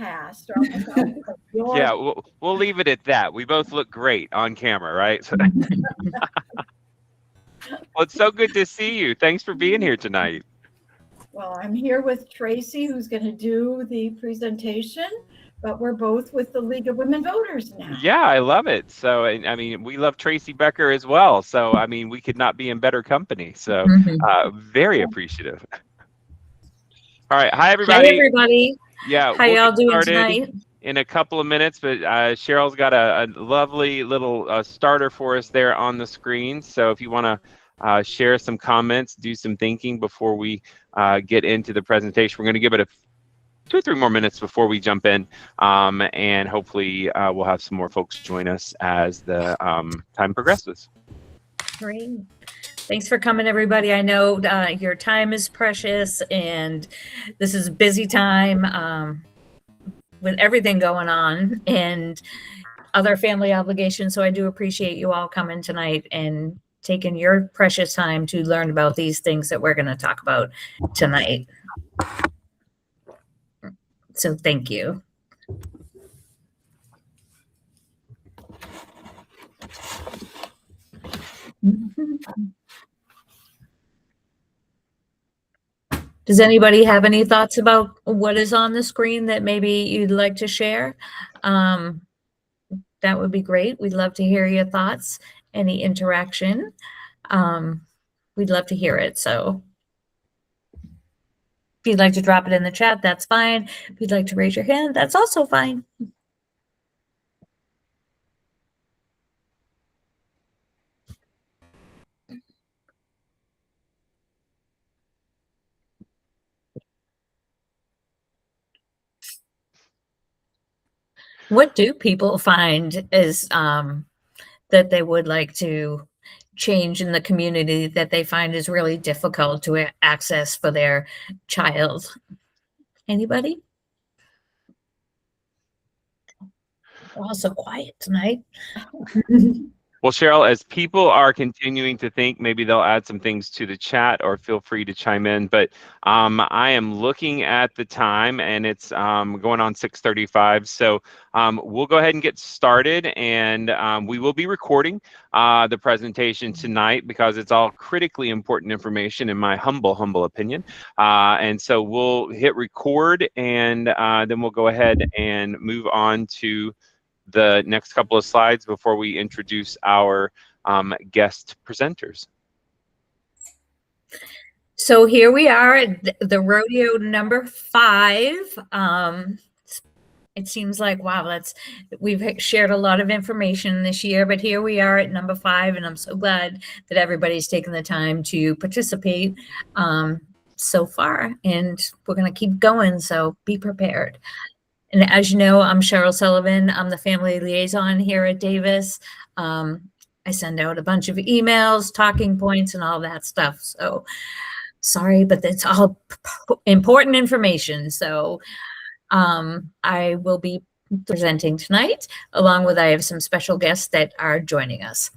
past. Yeah, we'll leave it at that. We both look great on camera, right? Well, it's so good to see you. Thanks for being here tonight. Well, I'm here with Tracy, who's going to do the presentation, but we're both with the League of Women Voters now. Yeah, I love it. So, I mean, we love Tracy Becker as well. So, I mean, we could not be in better company. So, very appreciative. All right. Hi, everybody. Hi, everybody. Yeah. How y'all doing tonight? In a couple of minutes, but Cheryl's got a lovely little starter for us there on the screen. So if you want to share some comments, do some thinking before we get into the presentation, we're going to give it 2 or 3 more minutes before we jump in, and hopefully we'll have some more folks join us as the time progresses. Great. Thanks for coming, everybody. I know your time is precious, and this is a busy time with everything going on and other family obligations. So I do appreciate you all coming tonight and taking your precious time to learn about these things that we're going to talk about tonight. So thank you. Does anybody have any thoughts about what is on the screen that maybe you'd like to share? That would be great. We'd love to hear your thoughts, any interaction. We'd love to hear it. So if you'd like to drop it in the chat, that's fine. If you'd like to raise your hand, that's also fine. What do people find is that they would like to change in the community that they find is really difficult to access for their child? Anybody? We're all so quiet tonight. Well, Cheryl, as people are continuing to think, maybe they'll add some things to the chat or feel free to chime in. But I am looking at the time and it's going on 6:35. So we'll go ahead and get started, and we will be recording the presentation tonight because it's all critically important information in my humble opinion. And so we'll hit record, and then we'll go ahead and move on to the next couple of slides before we introduce our guest presenters. So here we are at the rodeo number 5. It seems like, wow, we've shared a lot of information this year, but here we are at number 5, and I'm so glad that everybody's taken the time to participate so far, and we're going to keep going, so be prepared. And as you know, I'm Cheryl Sullivan. I'm the family liaison here at Davis. I send out a bunch of emails, talking points, and all that stuff. So sorry, but it's all important information. So I will be presenting tonight, along with I have some special guests that are joining us.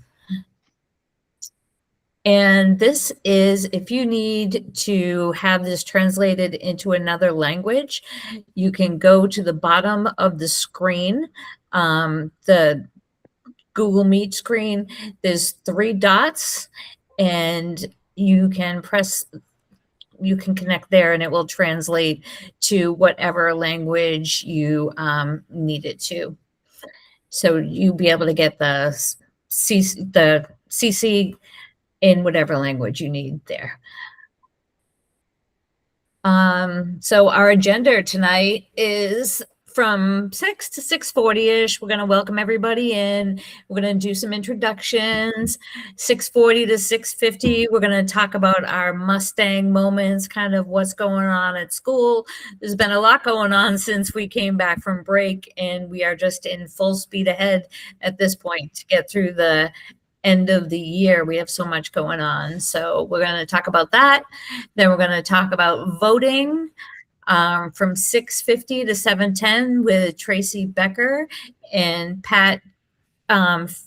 And this is, if you need to have this translated into another language, you can go to the bottom of the screen, the Google Meet screen. There's 3 dots, and you can connect there, and it will translate to whatever language you need it to. So you'll be able to get the CC in whatever language you need there. So our agenda tonight is from 6 to 6:40-ish. We're going to welcome everybody in. We're going to do some introductions. 6:40 to 6:50, we're going to talk about our Mustang moments, kind of what's going on at school. There's been a lot going on since we came back from break, and we are just in full speed ahead at this point to get through the end of the year. We have so much going on. So we're going to talk about that. Then we're going to talk about voting from 6:50 to 7:10 with Tracy Becker and Pat Fagay.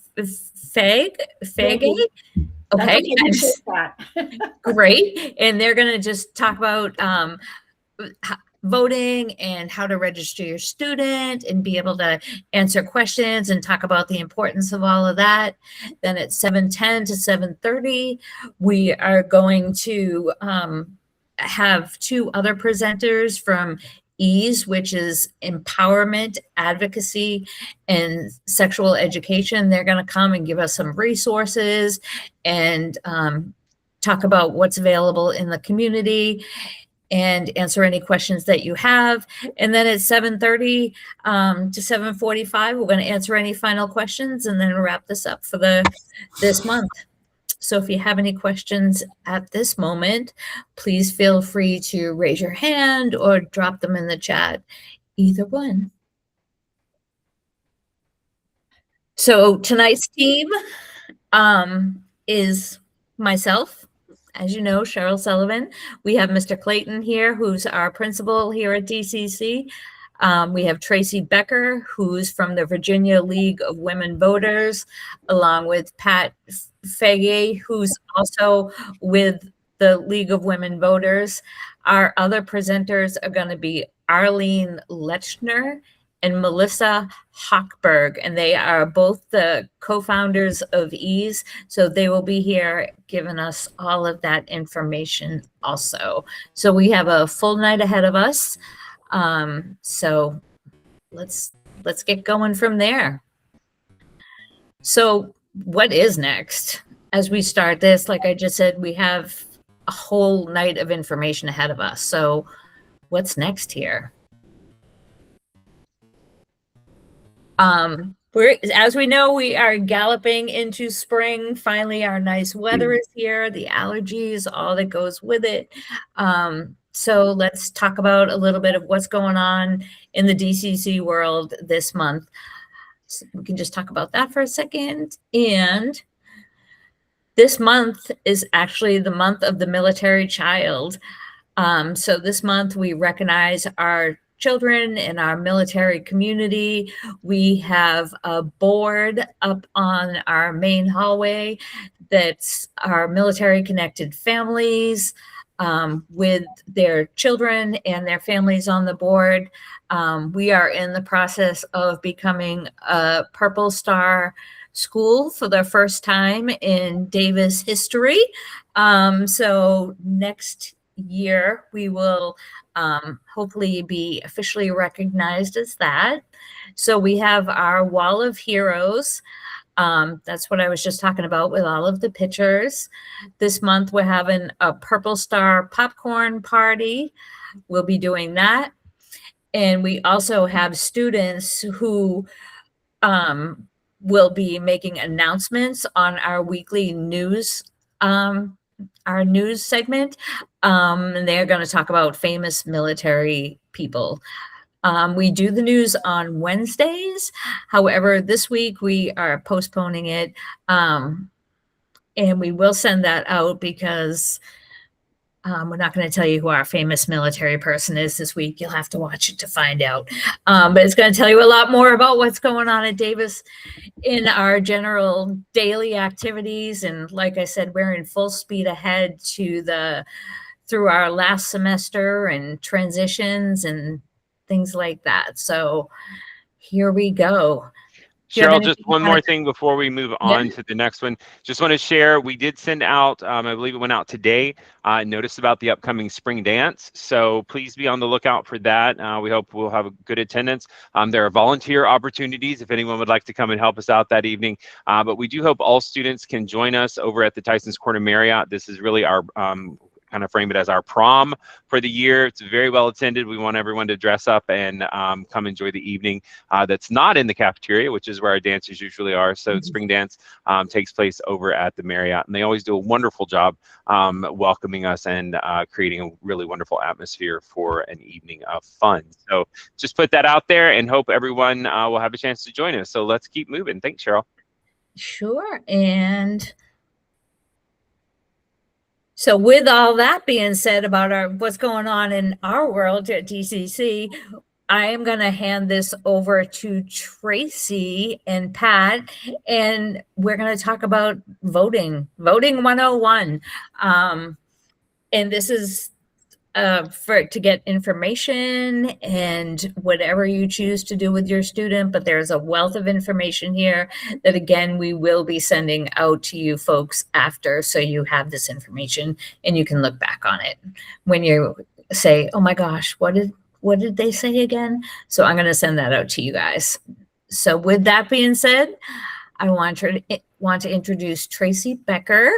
Okay, great. And they're going to just talk about voting and how to register your student and be able to answer questions and talk about the importance of all of that. Then at 7:10 to 7:30, we are going to have two other presenters from EASE, which is empowerment, advocacy, and sexual education. They're going to come and give us some resources and talk about what's available in the community and answer any questions that you have. And then at 7:30 to 7:45, we're going to answer any final questions and then wrap this up for this month. So if you have any questions at this moment, please feel free to raise your hand or drop them in the chat, either one. So tonight's team is myself, as you know, Cheryl Sullivan. We have Mr. Clayton here, who's our principal here at DCC. We have Tracy Becker, who's from the Virginia League of Women Voters, along with Pat Fagay, who's also with the League of Women Voters. Our other presenters are going to be Arlene Lechner and Melissa Hochberg, and they are both the co-founders of EASE. So they will be here giving us all of that information also. So we have a full night ahead of us. So let's get going from there. So what is next? As we start this, like I just said, we have a whole night of information ahead of us. So what's next here? As we know, we are galloping into spring. Finally, our nice weather is here, the allergies, all that goes with it. So let's talk about a little bit of what's going on in the DCC world this month. So we can just talk about that for a second. And this month is actually the month of the military child. So this month we recognize our children in our military community. We have a board up on our main hallway that's our military connected families with their children and their families on the board. We are in the process of becoming a Purple Star school for the first time in Davis history. So next year we will hopefully be officially recognized as that. So we have our wall of heroes. That's what I was just talking about with all of the pictures. This month we're having a Purple Star popcorn party. We'll be doing that. And we also have students who will be making announcements on our weekly news, our news segment. And they're going to talk about famous military people. We do the news on Wednesdays. However, this week we are postponing it. And we will send that out because we're not going to tell you who our famous military person is this week. You'll have to watch it to find out. But it's going to tell you a lot more about what's going on at Davis in our general daily activities. And like I said, we're in full speed ahead through our last semester and transitions and things like that. So here we go. Cheryl, just one more thing before we move on to the next one. Just want to share, we did send out, I believe it went out today, notice about the upcoming spring dance. So please be on the lookout for that. We hope we'll have a good attendance. There are volunteer opportunities if anyone would like to come and help us out that evening. But we do hope all students can join us over at the Tyson's Corner Marriott. This is really our kind of frame it as our prom for the year. It's very well attended. We want everyone to dress up and come enjoy the evening. That's not in the cafeteria, which is where our dancers usually are. So spring dance takes place over at the Marriott, and they always do a wonderful job welcoming us and creating a really wonderful atmosphere for an evening of fun. So just put that out there and hope everyone will have a chance to join us. So let's keep moving. Thanks, Cheryl. Sure. And so with all that being said about what's going on in our world at DCC, I am going to hand this over to Tracy and Pat, and we're going to talk about voting 101. And this is to get information and whatever you choose to do with your student, but there's a wealth of information here that, again, we will be sending out to you folks after, so you have this information and you can look back on it when you say, oh my gosh, what did they say again? So I'm going to send that out to you guys. So with that being said, I want to introduce Tracy Becker.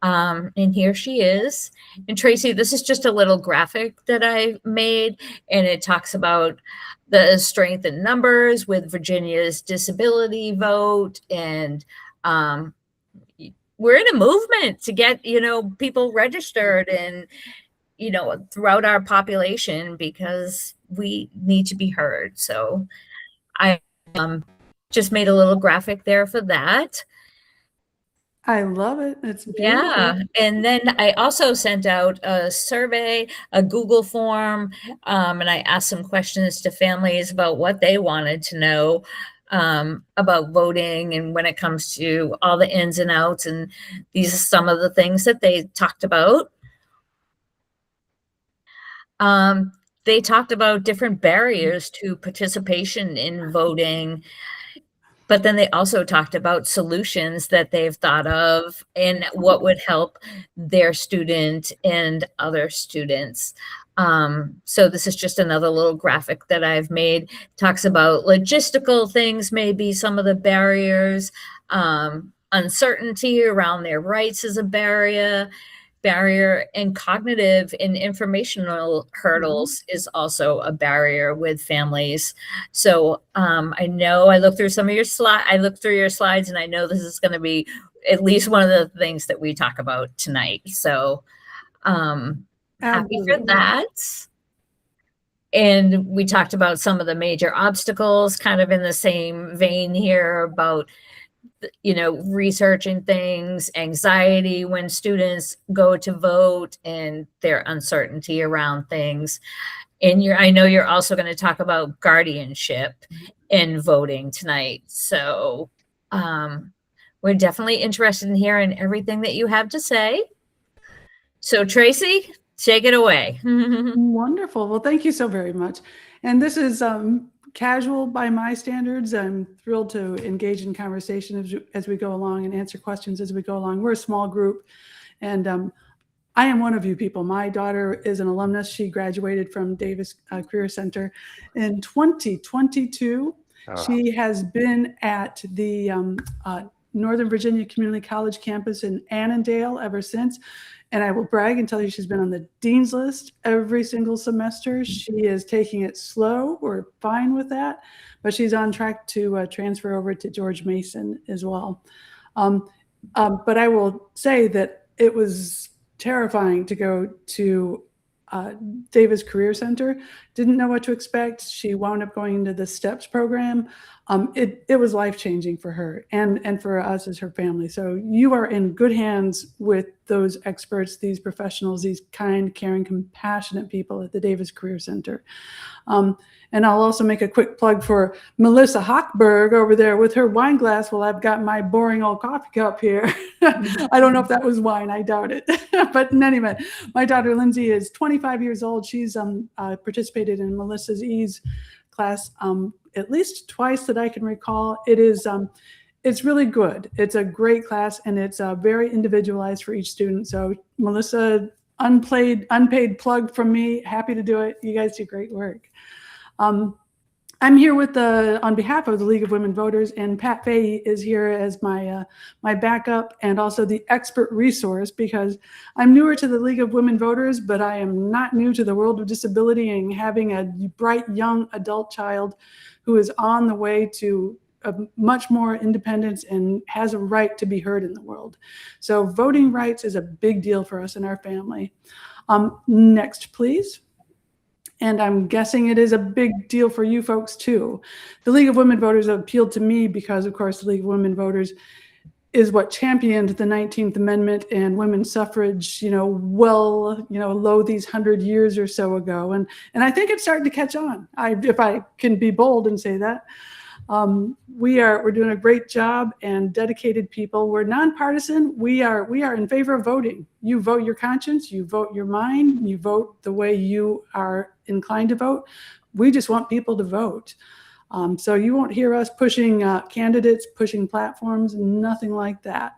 And here she is. And Tracy, this is just a little graphic that I made, and it talks about the strength in numbers with Virginia's disability vote. And we're in a movement to get, people registered and, throughout our population, because we need to be heard. So I just made a little graphic there for that. I love it. It's beautiful. Yeah. And then I also sent out a survey, a Google form, and I asked some questions to families about what they wanted to know about voting and when it comes to all the ins and outs. And these are some of the things that they talked about. They talked about different barriers to participation in voting. But then they also talked about solutions that they've thought of and what would help their student and other students. So this is just another little graphic that I've made. Talks about logistical things, maybe some of the barriers, uncertainty around their rights is a barrier, and cognitive and informational hurdles is also a barrier with families. So I know I looked through your slides, and I know this is going to be at least one of the things that we talk about tonight. So happy for that. And we talked about some of the major obstacles, kind of in the same vein here, about researching things, anxiety when students go to vote, and their uncertainty around things. And I know you're also going to talk about guardianship in voting tonight. So we're definitely interested in hearing everything that you have to say. So Tracy, take it away. Wonderful. Well, thank you so very much. And this is casual by my standards. I'm thrilled to engage in conversation as we go along and answer questions as we go along. We're a small group, and I am one of you people. My daughter is an alumnus. She graduated from Davis Career Center in 2022. She has been at the Northern Virginia Community College campus in Annandale ever since. And I will brag and tell you she's been on the dean's list every single semester. She is taking it slow. We're fine with that. But she's on track to transfer over to George Mason as well. But I will say that it was terrifying to go to Davis Career Center. Didn't know what to expect. She wound up going into the STEPS program. It was life-changing for her and for us as her family. So you are in good hands with those experts, these professionals, these kind, caring, compassionate people at the Davis Career Center. And I'll also make a quick plug for Melissa Hochberg over there with her wine glass while I've got my boring old coffee cup here. I don't know if that was wine, I doubt it. But in any event, my daughter Lindsay is 25 years old. She's participated in Melissa's E's class at least twice that I can recall. It's really good. It's a great class, and it's very individualized for each student. So Melissa, unpaid plug from me. Happy to do it. You guys do great work. I'm here on behalf of the League of Women Voters, and Pat Fahey is here as my backup and also the expert resource, because I'm newer to the League of Women Voters, but I am not new to the world of disability and having a bright young adult child who is on the way to much more independence and has a right to be heard in the world. So voting rights is a big deal for us in our family. Next, please. And I'm guessing it is a big deal for you folks too. The League of Women Voters appealed to me because, of course, the League of Women Voters is what championed the 19th Amendment and women's suffrage, lo these 100 years or so ago. And I think it's starting to catch on, if I can be bold and say that. We're doing a great job, and dedicated people. We're nonpartisan. We are in favor of voting. You vote your conscience, you vote your mind, you vote the way you are inclined to vote. We just want people to vote. So you won't hear us pushing candidates, pushing platforms, nothing like that.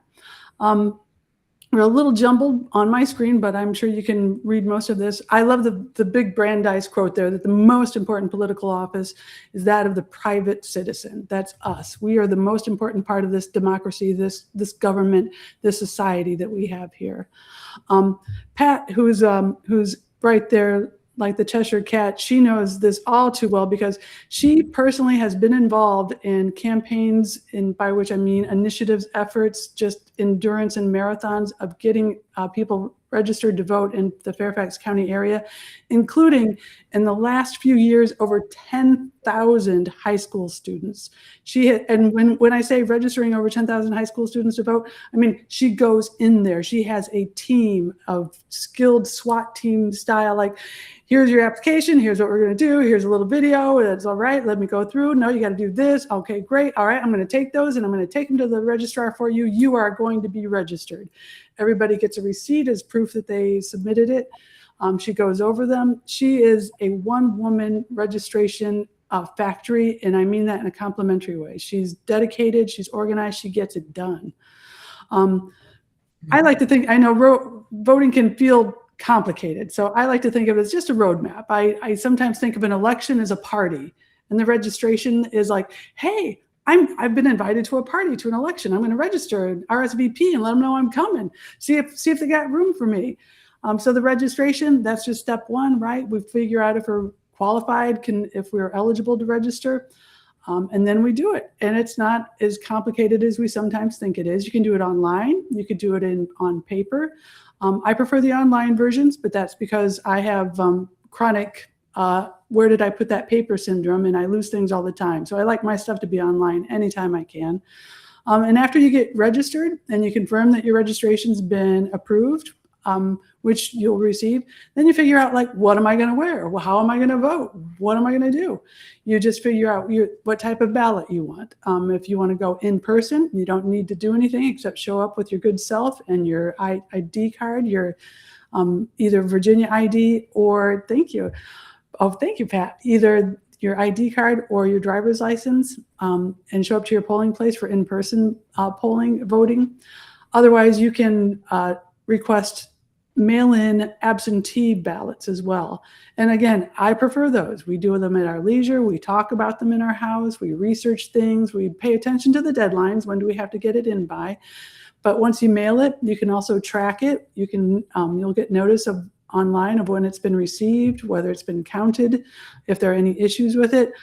We're a little jumbled on my screen, but I'm sure you can read most of this. I love the big Brandeis quote there, that the most important political office is that of the private citizen. That's us. We are the most important part of this democracy, this government, this society that we have here. Pat, who's right there, like the Cheshire Cat, she knows this all too well because she personally has been involved in campaigns, by which I mean initiatives, efforts, just endurance and marathons of getting people registered to vote in the Fairfax County area, including in the last few years over 10,000 high school students. And when I say registering over 10,000 high school students to vote, I mean she goes in there. She has a team of skilled SWAT team style, like, here's your application, here's what we're going to do, here's a little video, that's all right, let me go through. No, you got to do this. Okay, great. All right, I'm going to take those and I'm going to take them to the registrar for you. You are going to be registered. Everybody gets a receipt as proof that they submitted it. She goes over them. She is a one-woman registration factory, and I mean that in a complimentary way. She's dedicated, she's organized, she gets it done. I like to think, I know voting can feel complicated, so I like to think of it as just a roadmap. I sometimes think of an election as a party, and the registration is like, hey, I've been invited to a party, to an election. I'm going to register an RSVP and let them know I'm coming. See if they got room for me. So the registration, that's just step one, right? We figure out if we're qualified, if we're eligible to register, and then we do it. And it's not as complicated as we sometimes think it is. You can do it online. You could do it on paper. I prefer the online versions, but that's because I have chronic where did I put that paper syndrome, and I lose things all the time. So I like my stuff to be online anytime I can. And after you get registered and you confirm that your registration's been approved, which you'll receive, then you figure out, like, what am I going to wear? Well, how am I going to vote? What am I going to do? You just figure out what type of ballot you want. If you want to go in person, you don't need to do anything except show up with your good self and your ID card, your either Virginia ID or, thank you, Pat, either your ID card or your driver's license, and show up to your polling place for in-person voting. Otherwise, you can request mail-in absentee ballots as well. And again, I prefer those. We do them at our leisure. We talk about them in our house. We research things. We pay attention to the deadlines. When do we have to get it in by? But once you mail it, you can also track it. You can, you'll get notice online of when it's been received, whether it's been counted, if there are any issues with it.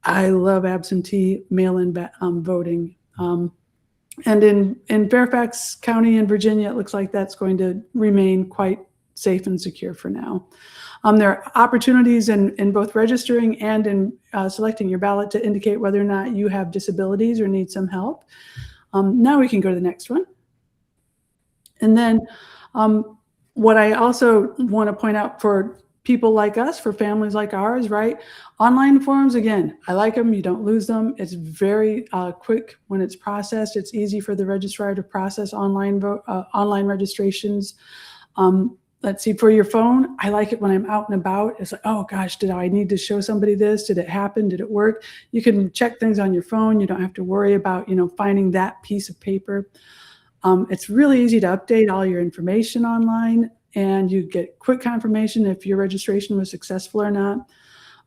I love absentee mail-in voting. And in Fairfax County in Virginia, it looks like that's going to remain quite safe and secure for now. There are opportunities in both registering and in selecting your ballot to indicate whether or not you have disabilities or need some help. Now we can go to the next one. And then what I also want to point out for people like us, for families like ours, right? Online forms, again, I like them. You don't lose them. It's very quick when it's processed. It's easy for the registrar to process online registrations. Let's see, for your phone, I like it when I'm out and about. It's like, oh gosh, did I need to show somebody this? Did it happen? Did it work? You can check things on your phone. You don't have to worry about, finding that piece of paper. It's really easy to update all your information online, and you get quick confirmation if your registration was successful or not.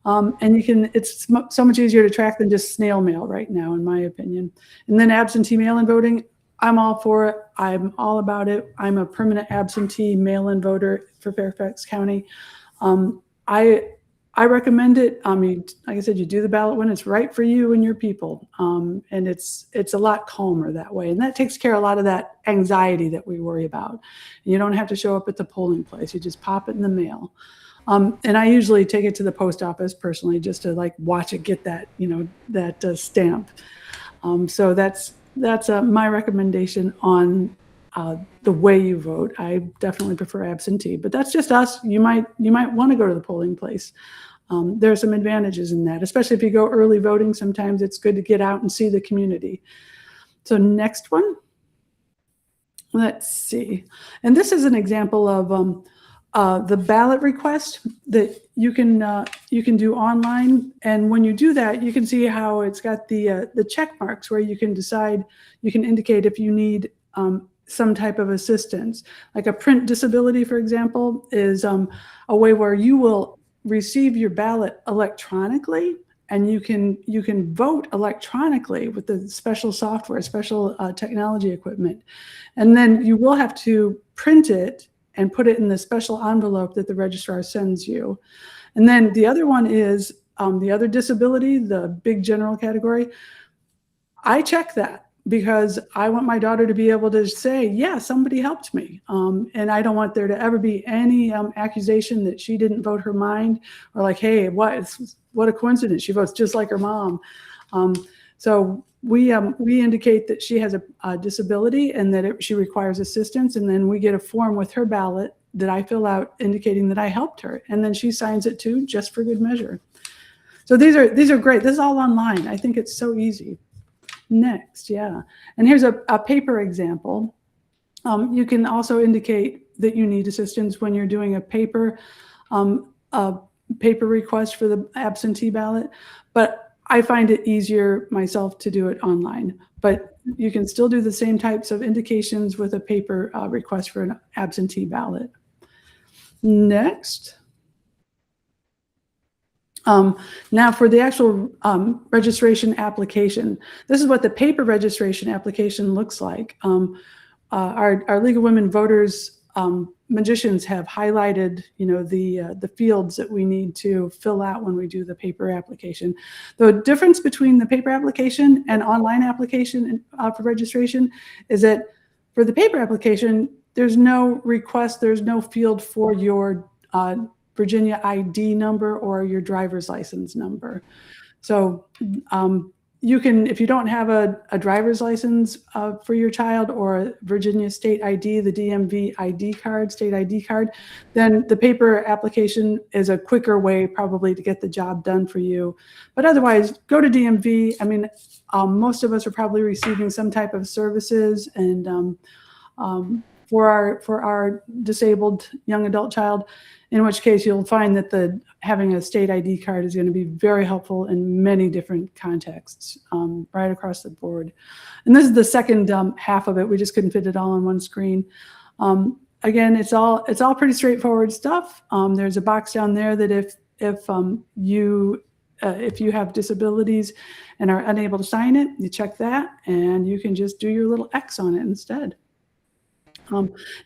And it's so much easier to track than just snail mail right now, in my opinion. And then absentee mail-in voting, I'm all for it. I'm all about it. I'm a permanent absentee mail-in voter for Fairfax County. I recommend it. Like I said, you do the ballot when it's right for you and your people. And it's a lot calmer that way. And that takes care of a lot of that anxiety that we worry about. And you don't have to show up at the polling place. You just pop it in the mail. And I usually take it to the post office personally, just to watch it get that, that stamp. So that's my recommendation on the way you vote. I definitely prefer absentee, but that's just us. You might want to go to the polling place. There are some advantages in that, especially if you go early voting. Sometimes it's good to get out and see the community. So next one. Let's see. And this is an example of the ballot request that you can do online. And when you do that, you can see how it's got the check marks where you can decide, you can indicate if you need some type of assistance. Like a print disability, for example, is a way where you will receive your ballot electronically, and you can vote electronically with the special software, special technology equipment. And then you will have to print it and put it in the special envelope that the registrar sends you. And then the other one is the other disability, the big general category. I check that because I want my daughter to be able to say, yeah, somebody helped me. And I don't want there to ever be any accusation that she didn't vote her mind, or like, hey, what a coincidence, she votes just like her mom. So we indicate that she has a disability and that she requires assistance. And then we get a form with her ballot that I fill out indicating that I helped her. And then she signs it too, just for good measure. So these are great. This is all online. I think it's so easy. Next, yeah. And here's a paper example. You can also indicate that you need assistance when you're doing a paper request for the absentee ballot, but I find it easier myself to do it online. But you can still do the same types of indications with a paper request for an absentee ballot. Next. Now for the actual registration application, this is what the paper registration application looks like. Our League of Women Voters magicians have highlighted, the fields that we need to fill out when we do the paper application. The difference between the paper application and online application for registration is that for the paper application, there's no request, there's no field for your Virginia ID number or your driver's license number. So you can, if you don't have a driver's license for your child or a Virginia state ID, the DMV ID card, state ID card, then the paper application is a quicker way probably to get the job done for you. But otherwise, go to DMV. I mean, most of us are probably receiving some type of services, and for our disabled young adult child, in which case you'll find that having a state ID card is going to be very helpful in many different contexts, right across the board. And this is the second half of it. We just couldn't fit it all on one screen. Again, it's all pretty straightforward stuff. There's a box down there that if you have disabilities and are unable to sign it, you check that, and you can just do your little X on it instead.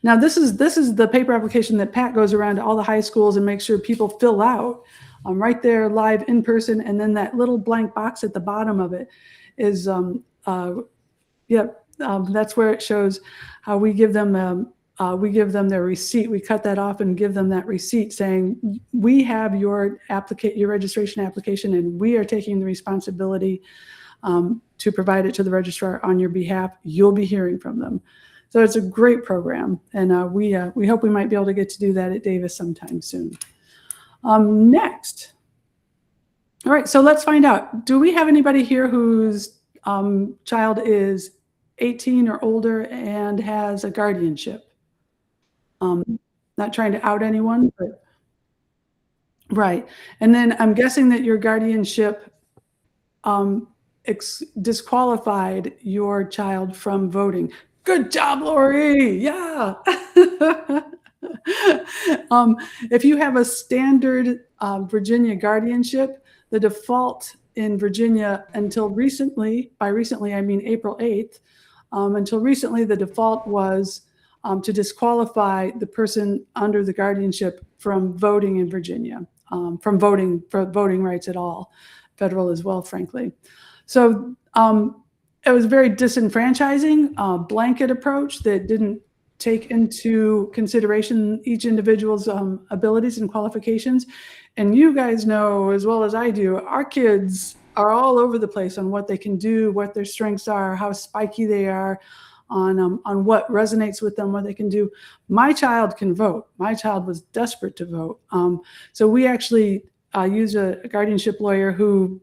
Now this is the paper application that Pat goes around to all the high schools and makes sure people fill out right there live in person. And then that little blank box at the bottom of it is, that's where it shows how we give them their receipt. We cut that off and give them that receipt saying, we have your registration application, and we are taking the responsibility to provide it to the registrar on your behalf. You'll be hearing from them. So it's a great program, and we hope we might be able to get to do that at Davis sometime soon. Next. All right, so let's find out. Do we have anybody here whose child is 18 or older and has a guardianship? Not trying to out anyone, but right. And then I'm guessing that your guardianship disqualified your child from voting. Good job, Lori. Yeah. If you have a standard Virginia guardianship, the default in Virginia until recently, by recently I mean April 8th, until recently the default was to disqualify the person under the guardianship from voting in Virginia, from voting for voting rights at all, federal as well, frankly. So it was very disenfranchising, blanket approach that didn't take into consideration each individual's abilities and qualifications. And you guys know as well as I do, our kids are all over the place on what they can do, what their strengths are, how spiky they are, on what resonates with them, what they can do. My child can vote. My child was desperate to vote. So we actually used a guardianship lawyer who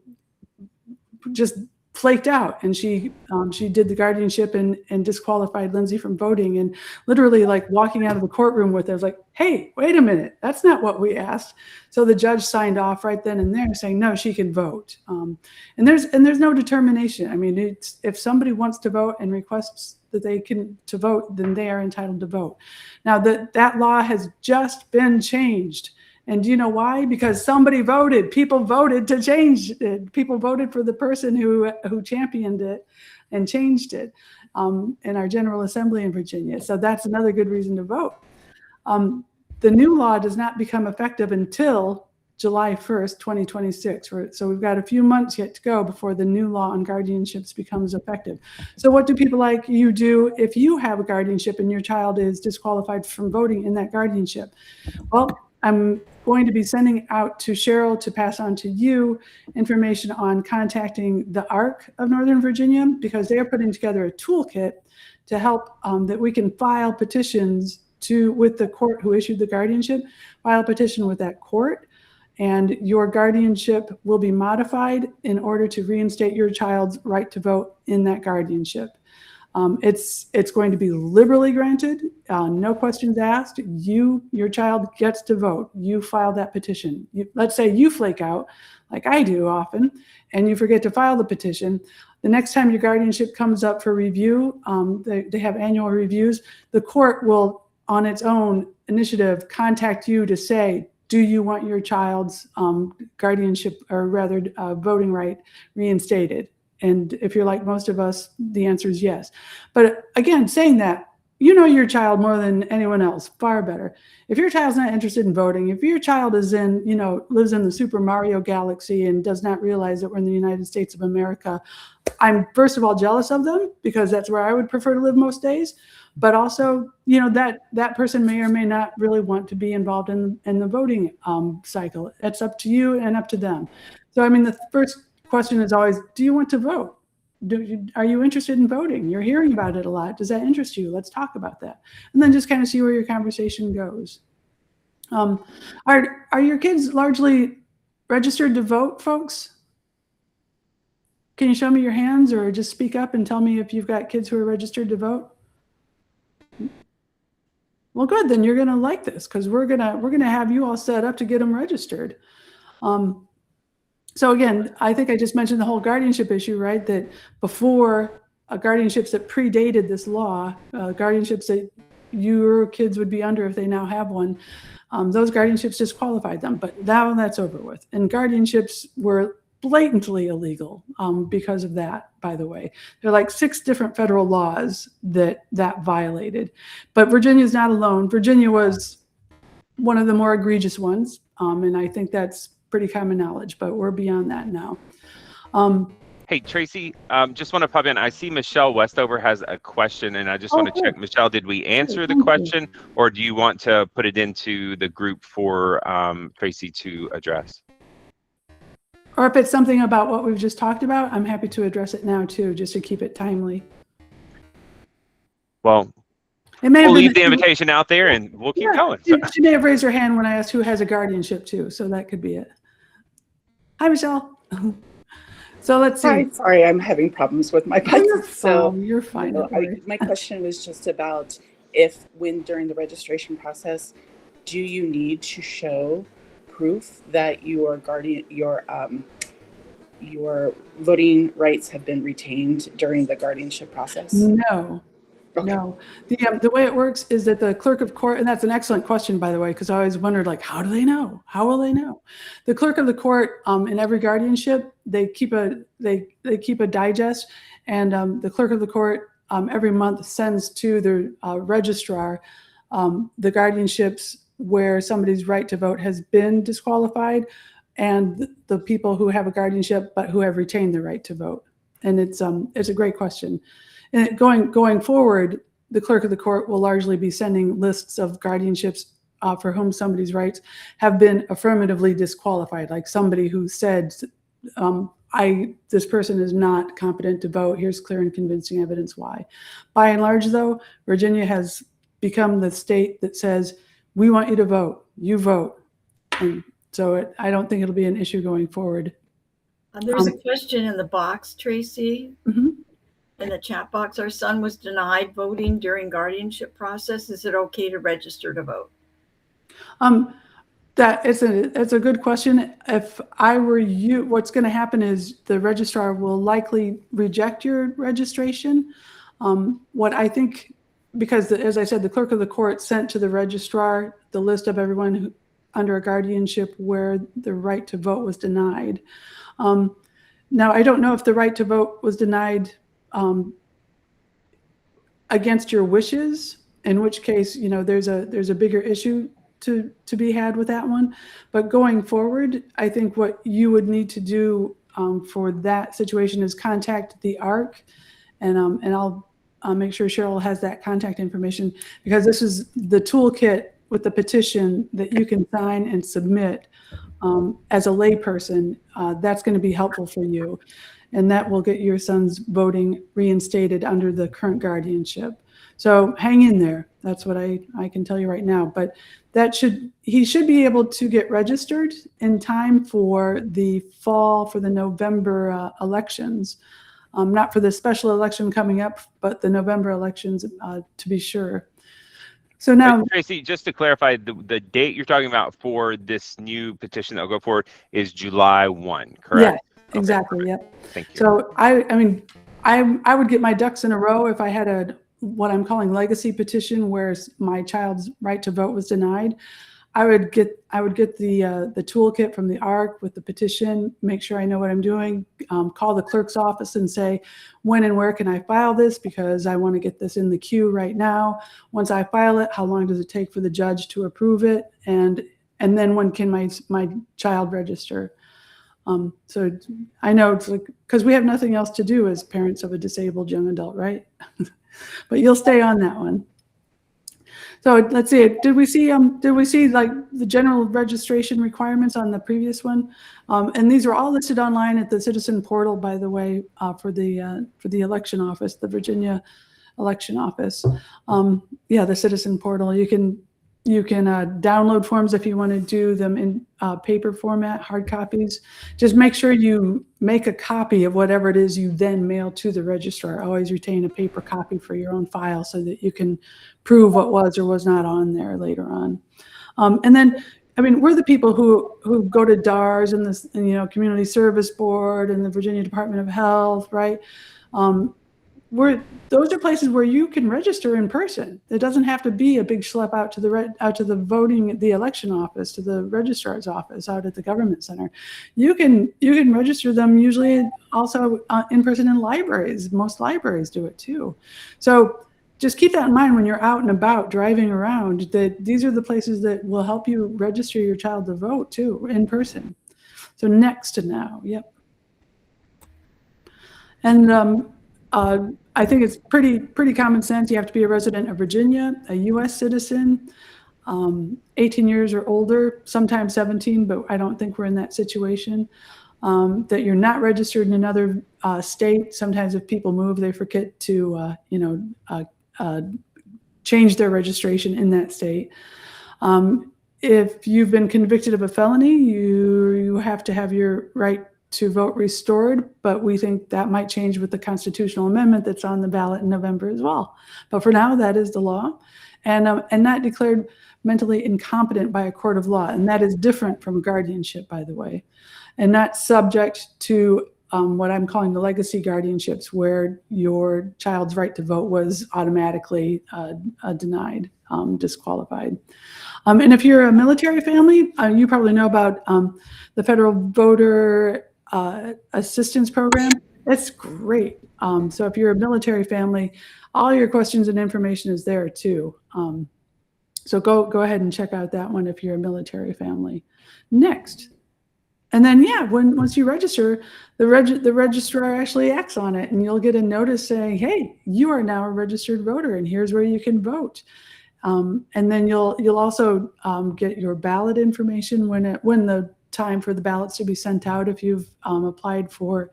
just flaked out, and she did the guardianship and disqualified Lindsay from voting, and literally like walking out of the courtroom with her, like, hey, wait a minute, that's not what we asked. So the judge signed off right then and there saying, no, she can vote. And there's no determination. I mean, if somebody wants to vote and requests that they can to vote, then they are entitled to vote. Now that law has just been changed. And do you know why? Because somebody voted. People voted to change it. People voted for the person who championed it and changed it in our General Assembly in Virginia. So that's another good reason to vote. The new law does not become effective until July 1st, 2026. So we've got a few months yet to go before the new law on guardianships becomes effective. So what do people like you do if you have a guardianship and your child is disqualified from voting in that guardianship? Well, I'm going to be sending out to Cheryl to pass on to you information on contacting the ARC of Northern Virginia, because they are putting together a toolkit to help that we can file petitions with the court who issued the guardianship, file a petition with that court, and your guardianship will be modified in order to reinstate your child's right to vote in that guardianship. It's going to be liberally granted, no questions asked. Your child gets to vote. You file that petition. Let's say you flake out, like I do often, and you forget to file the petition. The next time your guardianship comes up for review, they have annual reviews. The court will, on its own initiative, contact you to say, do you want your child's guardianship, or rather voting right, reinstated? And if you're like most of us, the answer is yes. But again, saying that, you know your child more than anyone else, far better. If your child's not interested in voting, if your child is lives in the Super Mario galaxy and does not realize that we're in the United States of America, I'm first of all jealous of them, because that's where I would prefer to live most days. But also, that person may or may not really want to be involved in the voting cycle. It's up to you and up to them. So, I mean, the first question is always, do you want to vote? Are you interested in voting? You're hearing about it a lot. Does that interest you? Let's talk about that. And then just kind of see where your conversation goes. Are your kids largely registered to vote, folks? Can you show me your hands, or just speak up and tell me if you've got kids who are registered to vote? Well, good, then you're gonna like this, because we're gonna have you all set up to get them registered. So again, I think I just mentioned the whole guardianship issue, right? That before, guardianships that predated this law, guardianships that your kids would be under if they now have one, those guardianships disqualified them. But now that's over with. And guardianships were blatantly illegal because of that, by the way. There are like 6 different federal laws that violated. But Virginia is not alone. Virginia was one of the more egregious ones. And I think that's pretty common knowledge, but we're beyond that now. Hey, Tracy, just want to pop in. I see Michelle Westover has a question, and I just want to check. Michelle, did we answer the question, or do you want to put it into the group for Tracy to address? Or if it's something about what we've just talked about, I'm happy to address it now too, just to keep it timely. Well, we'll leave the invitation out there, and we'll keep going. So. She may have raised her hand when I asked who has a guardianship too, so that could be it. Hi, Michelle. So let's see. Hi, sorry, I'm having problems with my button. You're fine. My question was just about if, when during the registration process, do you need to show proof that your voting rights have been retained during the guardianship process? No. Okay. No, the way it works is that the clerk of court, and that's an excellent question, by the way, because I always wondered, like, how do they know? How will they know? The clerk of the court in every guardianship, they keep a digest, and the clerk of the court every month sends to the registrar the guardianships where somebody's right to vote has been disqualified, and the people who have a guardianship but who have retained the right to vote. And it's a great question. And going forward, the clerk of the court will largely be sending lists of guardianships for whom somebody's rights have been affirmatively disqualified, like somebody who said, this person is not competent to vote. Here's clear and convincing evidence why. By and large, though, Virginia has become the state that says, we want you to vote. You vote. And So I don't think it'll be an issue going forward. There's a question in the box, Tracy, Mhm. in the chat box. Our son was denied voting during guardianship process. Is it okay to register to vote? It's a good question. If I were you, what's going to happen is the registrar will likely reject your registration. What I think, because as I said, the clerk of the court sent to the registrar the list of everyone who, under a guardianship where the right to vote was denied. Now, I don't know if the right to vote was denied against your wishes, in which case, there's a bigger issue to be had with that one. But going forward, I think what you would need to do for that situation is contact the ARC, and I'll make sure Cheryl has that contact information, because this is the toolkit with the petition that you can sign and submit as a layperson. That's going to be helpful for you, and that will get your son's voting reinstated under the current guardianship. So hang in there. That's what I can tell you right now. But he should be able to get registered in time for the fall, for the November elections. Not for the special election coming up, but the November elections, to be sure. So now, But Tracy, just to clarify, the date you're talking about for this new petition that will go forward is July 1, correct? yeah, exactly. Yep. Thank you. So I would get my ducks in a row if I had what I'm calling legacy petition, where my child's right to vote was denied. I would get the toolkit from the ARC with the petition, make sure I know what I'm doing, call the clerk's office and say, when and where can I file this? Because I want to get this in the queue right now. Once I file it, how long does it take for the judge to approve it? And then when can my child register? So I know it's like, because we have nothing else to do as parents of a disabled young adult, right? But you'll stay on that one. So let's see. Did we see like the general registration requirements on the previous one? And these are all listed online at the citizen portal, by the way, for the election office, the Virginia election office. Yeah, the citizen portal. You can download forms if you want to do them in paper format, hard copies. Just make sure you make a copy of whatever it is you then mail to the registrar. Always retain a paper copy for your own file so that you can prove what was or was not on there later on. And then, we're the people who go to DARS and this, Community Service Board and the Virginia Department of Health, right? Those are places where you can register in person. It doesn't have to be a big schlep out to the election office, to the registrar's office, out at the government center. You can register them usually also in person in libraries. Most libraries do it too. So just keep that in mind when you're out and about driving around, that these are the places that will help you register your child to vote too, in person. So next to now, yep. And I think it's pretty common sense. You have to be a resident of Virginia, a U.S. citizen, 18 years or older, sometimes 17, but I don't think we're in that situation. That you're not registered in another state. Sometimes if people move, they forget to, change their registration in that state. If you've been convicted of a felony, you have to have your right to vote restored, but we think that might change with the constitutional amendment that's on the ballot in November as well. But for now, that is the law, and not declared mentally incompetent by a court of law, and that is different from guardianship, by the way, and not subject to what I'm calling the legacy guardianships, where your child's right to vote was automatically denied, disqualified. And if you're a military family, you probably know about the federal voter assistance program. That's great. So if you're a military family, all your questions and information is there too. So go ahead and check out that one if you're a military family. Next. And then, yeah, once you register, the registrar actually acts on it, and you'll get a notice saying, hey, you are now a registered voter, and here's where you can vote. And then you'll also get your ballot information when the time for the ballots to be sent out, if you've applied for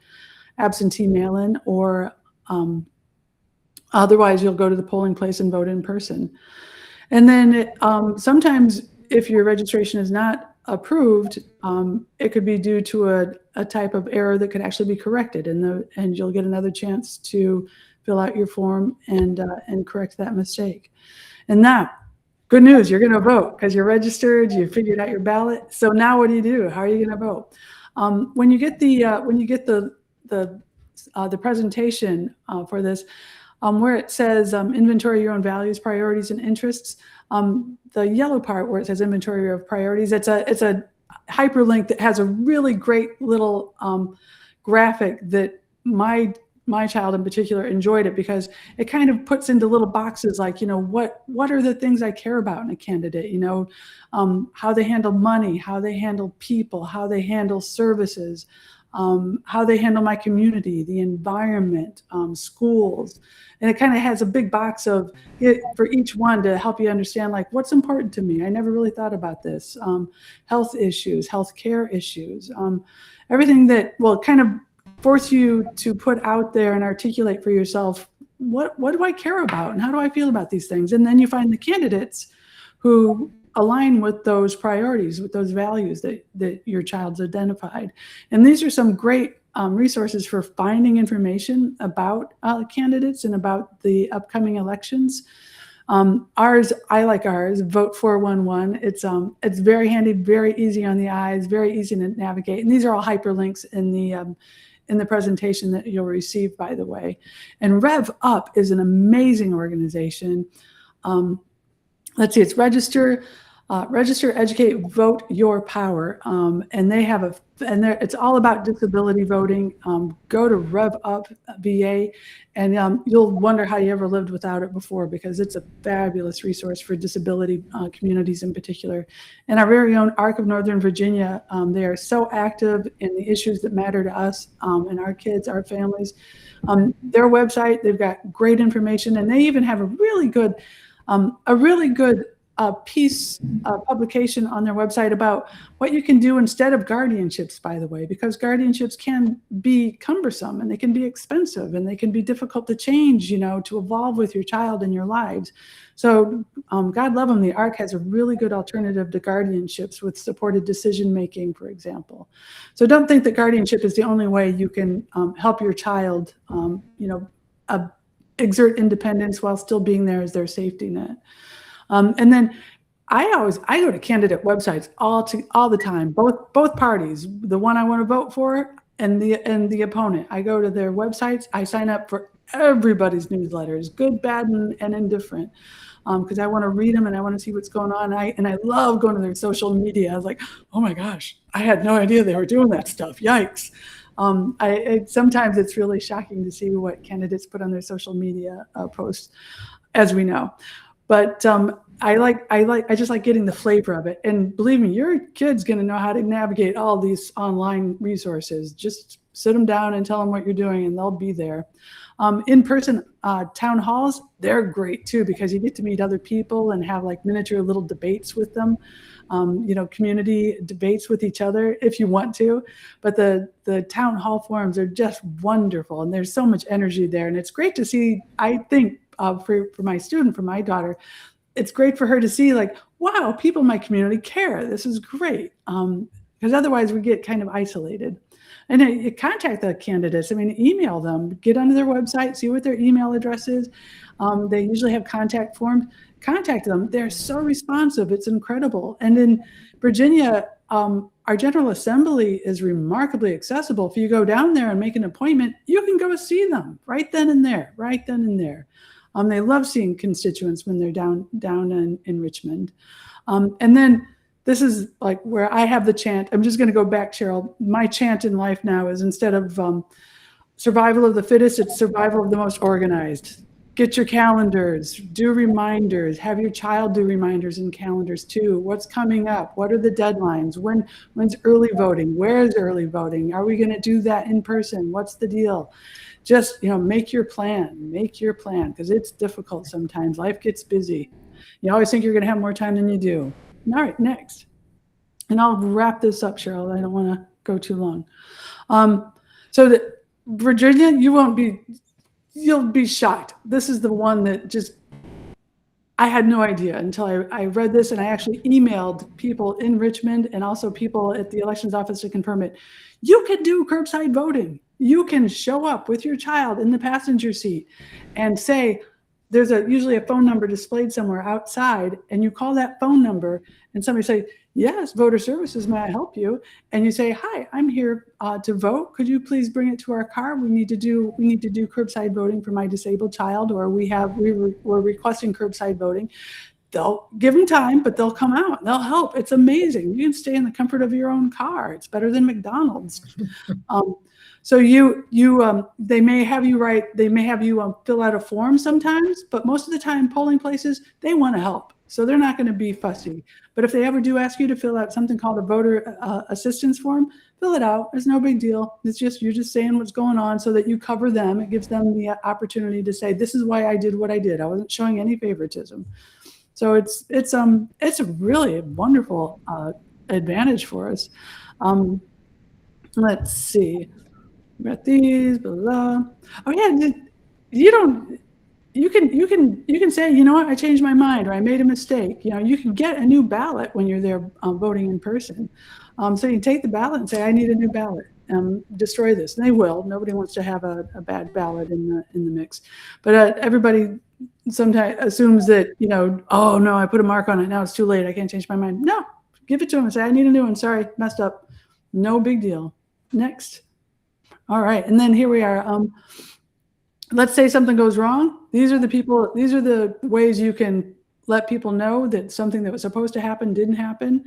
absentee mail-in, or otherwise you'll go to the polling place and vote in person. And then sometimes if your registration is not approved, it could be due to a type of error that could actually be corrected, and you'll get another chance to fill out your form and correct that mistake. And now, good news, you're going to vote because you're registered, you figured out your ballot. So now what do you do? How are you going to vote? When you get the presentation for this, where it says inventory your own values, priorities, and interests, the yellow part where it says inventory of priorities, it's a hyperlink that has a really great little graphic that my child in particular enjoyed it, because it kind of puts into little boxes like, what are the things I care about in a candidate, how they handle money, how they handle people, how they handle services, how they handle my community, the environment, schools. And it kind of has a big box of it for each one to help you understand, like, what's important to me. I never really thought about this. Health issues, healthcare issues, everything that will kind of force you to put out there and articulate for yourself, what do I care about and how do I feel about these things? And then you find the candidates who align with those priorities, with those values that your child's identified. And these are some great resources for finding information about candidates and about the upcoming elections. I like ours, Vote 411. It's very handy, very easy on the eyes, very easy to navigate. And these are all hyperlinks in the presentation that you'll receive, by the way. And Rev Up is an amazing organization. Let's see, it's register, educate, vote your power. And they have it's all about disability voting. Go to Rev Up VA, and you'll wonder how you ever lived without it before, because it's a fabulous resource for disability communities in particular. And our very own ARC of Northern Virginia, they are so active in the issues that matter to us and our kids, our families. Their website, they've got great information, and they even have a really good publication on their website about what you can do instead of guardianships, by the way, because guardianships can be cumbersome and they can be expensive and they can be difficult to change, to evolve with your child and your lives. So God love them, the ARC has a really good alternative to guardianships with supported decision making, for example. So don't think that guardianship is the only way you can help your child, exert independence while still being there as their safety net. And then I go to candidate websites all the time, both parties, the one I want to vote for and the opponent. I go to their websites. I sign up for everybody's newsletters, good, bad, and indifferent, because I want to read them and I want to see what's going on. And I love going to their social media. I was like, oh my gosh, I had no idea they were doing that stuff. Yikes. Sometimes it's really shocking to see what candidates put on their social media posts, as we know. But I just like getting the flavor of it. And believe me, your kid's going to know how to navigate all these online resources. Just sit them down and tell them what you're doing, and they'll be there. In-person town halls, they're great too, because you get to meet other people and have like miniature little debates with them. Community debates with each other if you want to. But the town hall forums are just wonderful, and there's so much energy there. And it's great to see, I think, for my daughter, it's great for her to see, like, wow, people in my community care. This is great. Because otherwise we get kind of isolated. And you contact the candidates. I mean, email them, get onto their website, see what their email address is. They usually have contact forms. Contact them. They're so responsive. It's incredible. And in Virginia, our General Assembly is remarkably accessible. If you go down there and make an appointment, you can go see them right then and there. They love seeing constituents when they're down in Richmond. And then this is like where I have the chant. I'm just going to go back, Cheryl. My chant in life now is, instead of survival of the fittest, it's survival of the most organized. Get your calendars, do reminders, have your child do reminders and calendars too. What's coming up? What are the deadlines? When's early voting? Where's early voting? Are we going to do that in person? What's the deal? Just, make your plan, because it's difficult sometimes. Life gets busy. You always think you're going to have more time than you do. All right, next. And I'll wrap this up, Cheryl. I don't want to go too long. So Virginia, you'll be shocked. This is the one that just I had no idea until I read this, and I actually emailed people in Richmond and also people at the elections office to confirm it. You can do curbside voting. You can show up with your child in the passenger seat and say, there's usually a phone number displayed somewhere outside, and you call that phone number and somebody say, yes, voter services, may I help you? And you say, hi, I'm here to vote. Could you please bring it to our car? We need to do curbside voting for my disabled child, or we're requesting curbside voting. They'll give them time, but they'll come out. They'll help. It's amazing. You can stay in the comfort of your own car. It's better than McDonald's. So they may have you fill out a form sometimes, but most of the time polling places, they want to help. So they're not going to be fussy. But if they ever do ask you to fill out something called a voter assistance form, fill it out. It's no big deal. You're just saying what's going on so that you cover them. It gives them the opportunity to say, this is why I did what I did. I wasn't showing any favoritism. So it's a really wonderful advantage for us. Let's see. We got these, blah, blah. Oh yeah, you can say, you know what, I changed my mind, or I made a mistake. You can get a new ballot when you're there voting in person. So you can take the ballot and say, I need a new ballot. Destroy this. And they will. Nobody wants to have a bad ballot in the mix. But everybody sometimes assumes that, oh no, I put a mark on it. Now it's too late. I can't change my mind. No, give it to them and say, I need a new one. Sorry, messed up. No big deal. Next. All right. And then here we are. Let's say something goes wrong. These are the ways you can let people know that something that was supposed to happen didn't happen,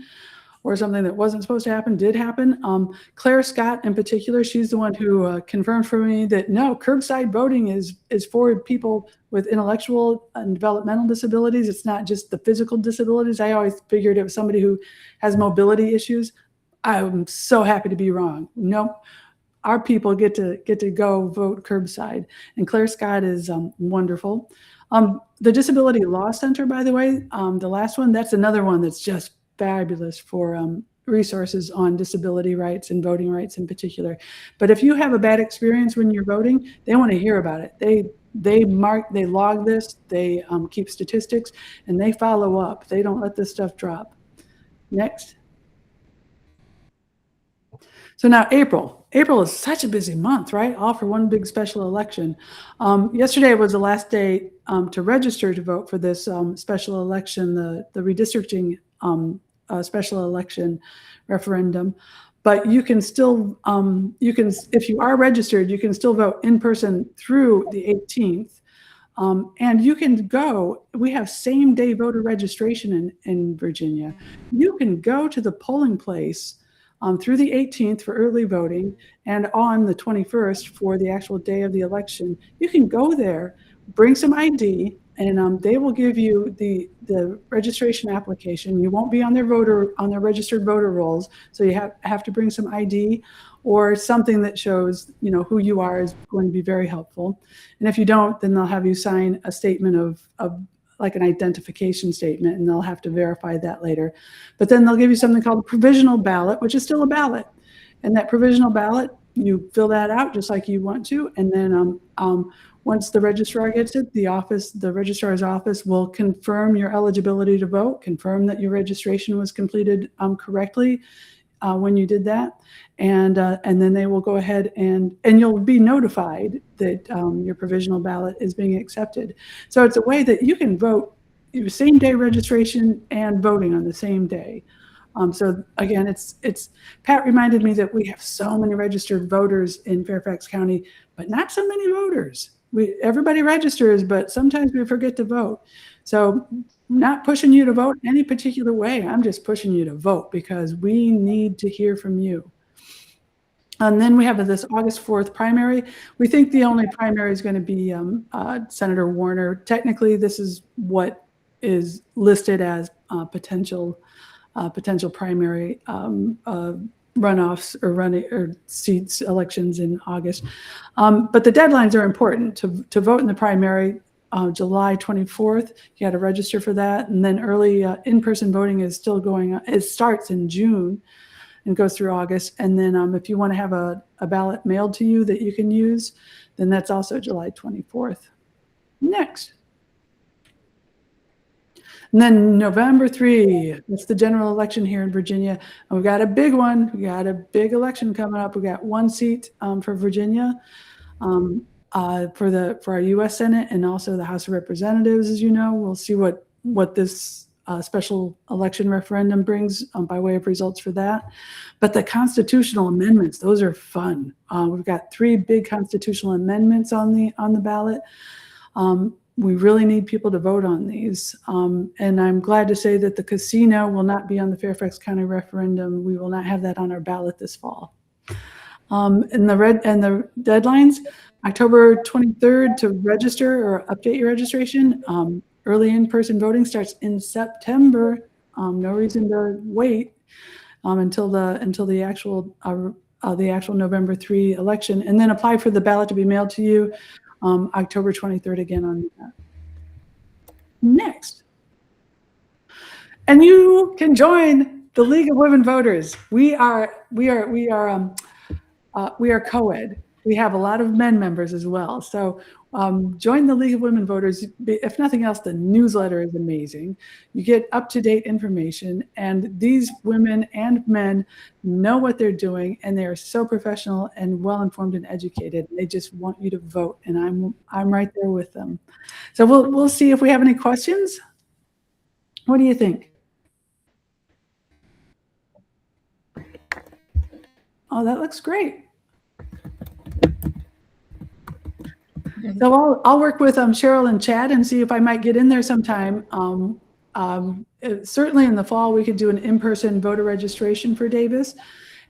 or something that wasn't supposed to happen did happen. Claire Scott in particular, she's the one who confirmed for me that no, curbside voting is for people with intellectual and developmental disabilities. It's not just the physical disabilities. I always figured it was somebody who has mobility issues. I'm so happy to be wrong. No, our people get to go vote curbside. And Claire Scott is wonderful. The Disability Law Center, by the way, the last one, that's another one that's just fabulous for resources on disability rights and voting rights in particular. But if you have a bad experience when you're voting, they want to hear about it. They log this, they keep statistics, and they follow up. They don't let this stuff drop. Next. So now April is such a busy month, right? All for one big special election. Yesterday was the last day to register to vote for this special election, the redistricting special election referendum. But you can still, if you are registered, you can still vote in person through the 18th. And you can go, we have same day voter registration in Virginia. You can go to the polling place through the 18th for early voting, and on the 21st for the actual day of the election. You can go there, bring some ID, and they will give you the registration application. You won't be on their registered voter rolls, so you have to bring some ID or something that shows who you are is going to be very helpful. And if you don't, then they'll have you sign a statement of like an identification statement, and they'll have to verify that later. But then they'll give you something called a provisional ballot, which is still a ballot. And that provisional ballot, you fill that out just like you want to. And then once the registrar gets it, the registrar's office will confirm your eligibility to vote, confirm that your registration was completed correctly when you did that. And then they will go ahead and you'll be notified that your provisional ballot is being accepted. So it's a way that you can vote, same day registration and voting on the same day. So again, it's Pat reminded me that we have so many registered voters in Fairfax County, but not so many voters. Everybody registers, but sometimes we forget to vote. So not pushing you to vote any particular way. I'm just pushing you to vote because we need to hear from you. And then we have this August 4th primary. We think the only primary is going to be Senator Warner. Technically, this is what is listed as potential primary runoffs or seats elections in August. But the deadlines are important to vote in the primary. July 24th, you got to register for that. And then early in-person voting is still going on. It starts in June and goes through August. And then if you want to have a ballot mailed to you that you can use, then that's also July 24th. Next. And then November 3, it's the general election here in Virginia. And we've got a big one. We got a big election coming up. We got one seat for Virginia for our U.S. Senate and also the House of Representatives. As you know, we'll see what this special election referendum brings by way of results for that. But the constitutional amendments, those are fun. We've got 3 big constitutional amendments on the ballot. We really need people to vote on these. And I'm glad to say that the casino will not be on the Fairfax County referendum. We will not have that on our ballot this fall. And the deadlines, October 23rd to register or update your registration. Early in-person voting starts in September. No reason to wait until the actual November 3 election, and then apply for the ballot to be mailed to you October 23rd again on that. Next. And you can join the League of Women Voters. We are co-ed. We have a lot of men members as well. So join the League of Women Voters. If nothing else, the newsletter is amazing. You get up-to-date information, and these women and men know what they're doing, and they are so professional and well-informed and educated. They just want you to vote, and I'm right there with them. So we'll see if we have any questions. What do you think? Oh, that looks great. So I'll work with Cheryl and Chad and see if I might get in there sometime. Certainly in the fall, we could do an in-person voter registration for Davis.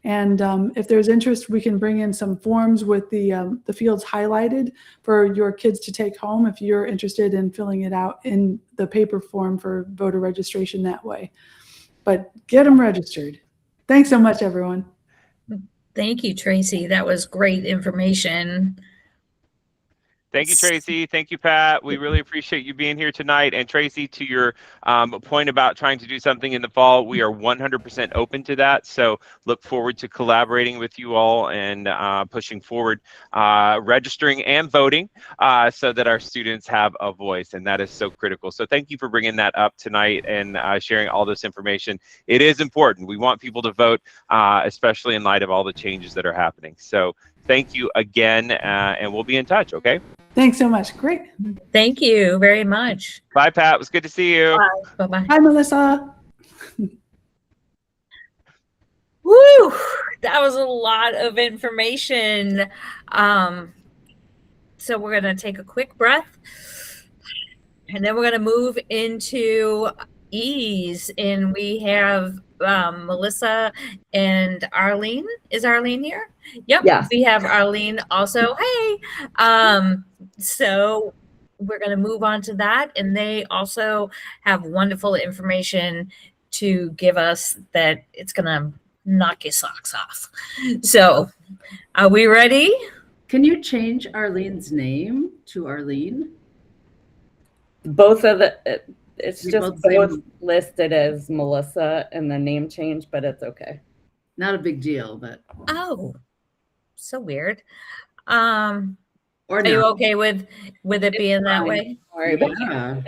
And if there's interest, we can bring in some forms with the fields highlighted for your kids to take home if you're interested in filling it out in the paper form for voter registration that way. But get them registered. Thanks so much, everyone. Thank you, Tracy. That was great information. Thank you, Tracy. Thank you, Pat. We really appreciate you being here tonight. And Tracy, to your point about trying to do something in the fall, we are 100% open to that. So look forward to collaborating with you all and pushing forward, registering and voting so that our students have a voice. And that is so critical. So thank you for bringing that up tonight and sharing all this information. It is important. We want people to vote, especially in light of all the changes that are happening. So thank you again, and we'll be in touch, okay? Thanks so much. Great. Thank you very much. Bye, Pat. It was good to see you. Bye. Bye-bye. Hi, Melissa. Woo! That was a lot of information. So we're going to take a quick breath, and then we're going to move into ease. And we have Melissa and Arlene. Is Arlene here? Yep. Yes. We have Arlene also. Hey. So we're going to move on to that. And they also have wonderful information to give us that it's going to knock your socks off. So are we ready? Can you change Arlene's name to Arlene? Both of the, it's We just both say- both listed as Melissa and the name change, but it's okay. Not a big deal, but Oh, so weird. or Are you not. okay with it being that fine. way? Sorry about Yeah.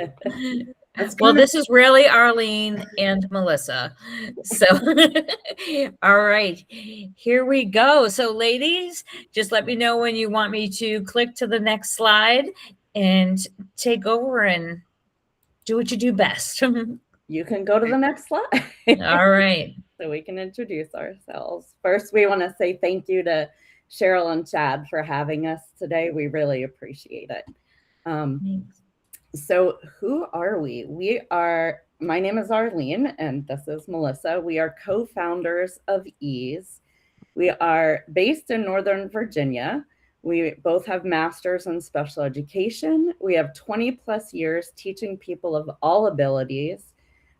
That's Well, kind of- this is really Arlene and Melissa. So, all right, here we go. So, ladies, just let me know when you want me to click to the next slide and take over and do what you do best. All You can go to the next slide. right. So we can introduce ourselves. First, we want to say thank you to Cheryl and Chad for having us today. We really appreciate it. So who are we? My name is Arlene, and this is Melissa. We are co-founders of EASE. We are based in Northern Virginia. We both have masters in special education. We have 20 plus years teaching people of all abilities.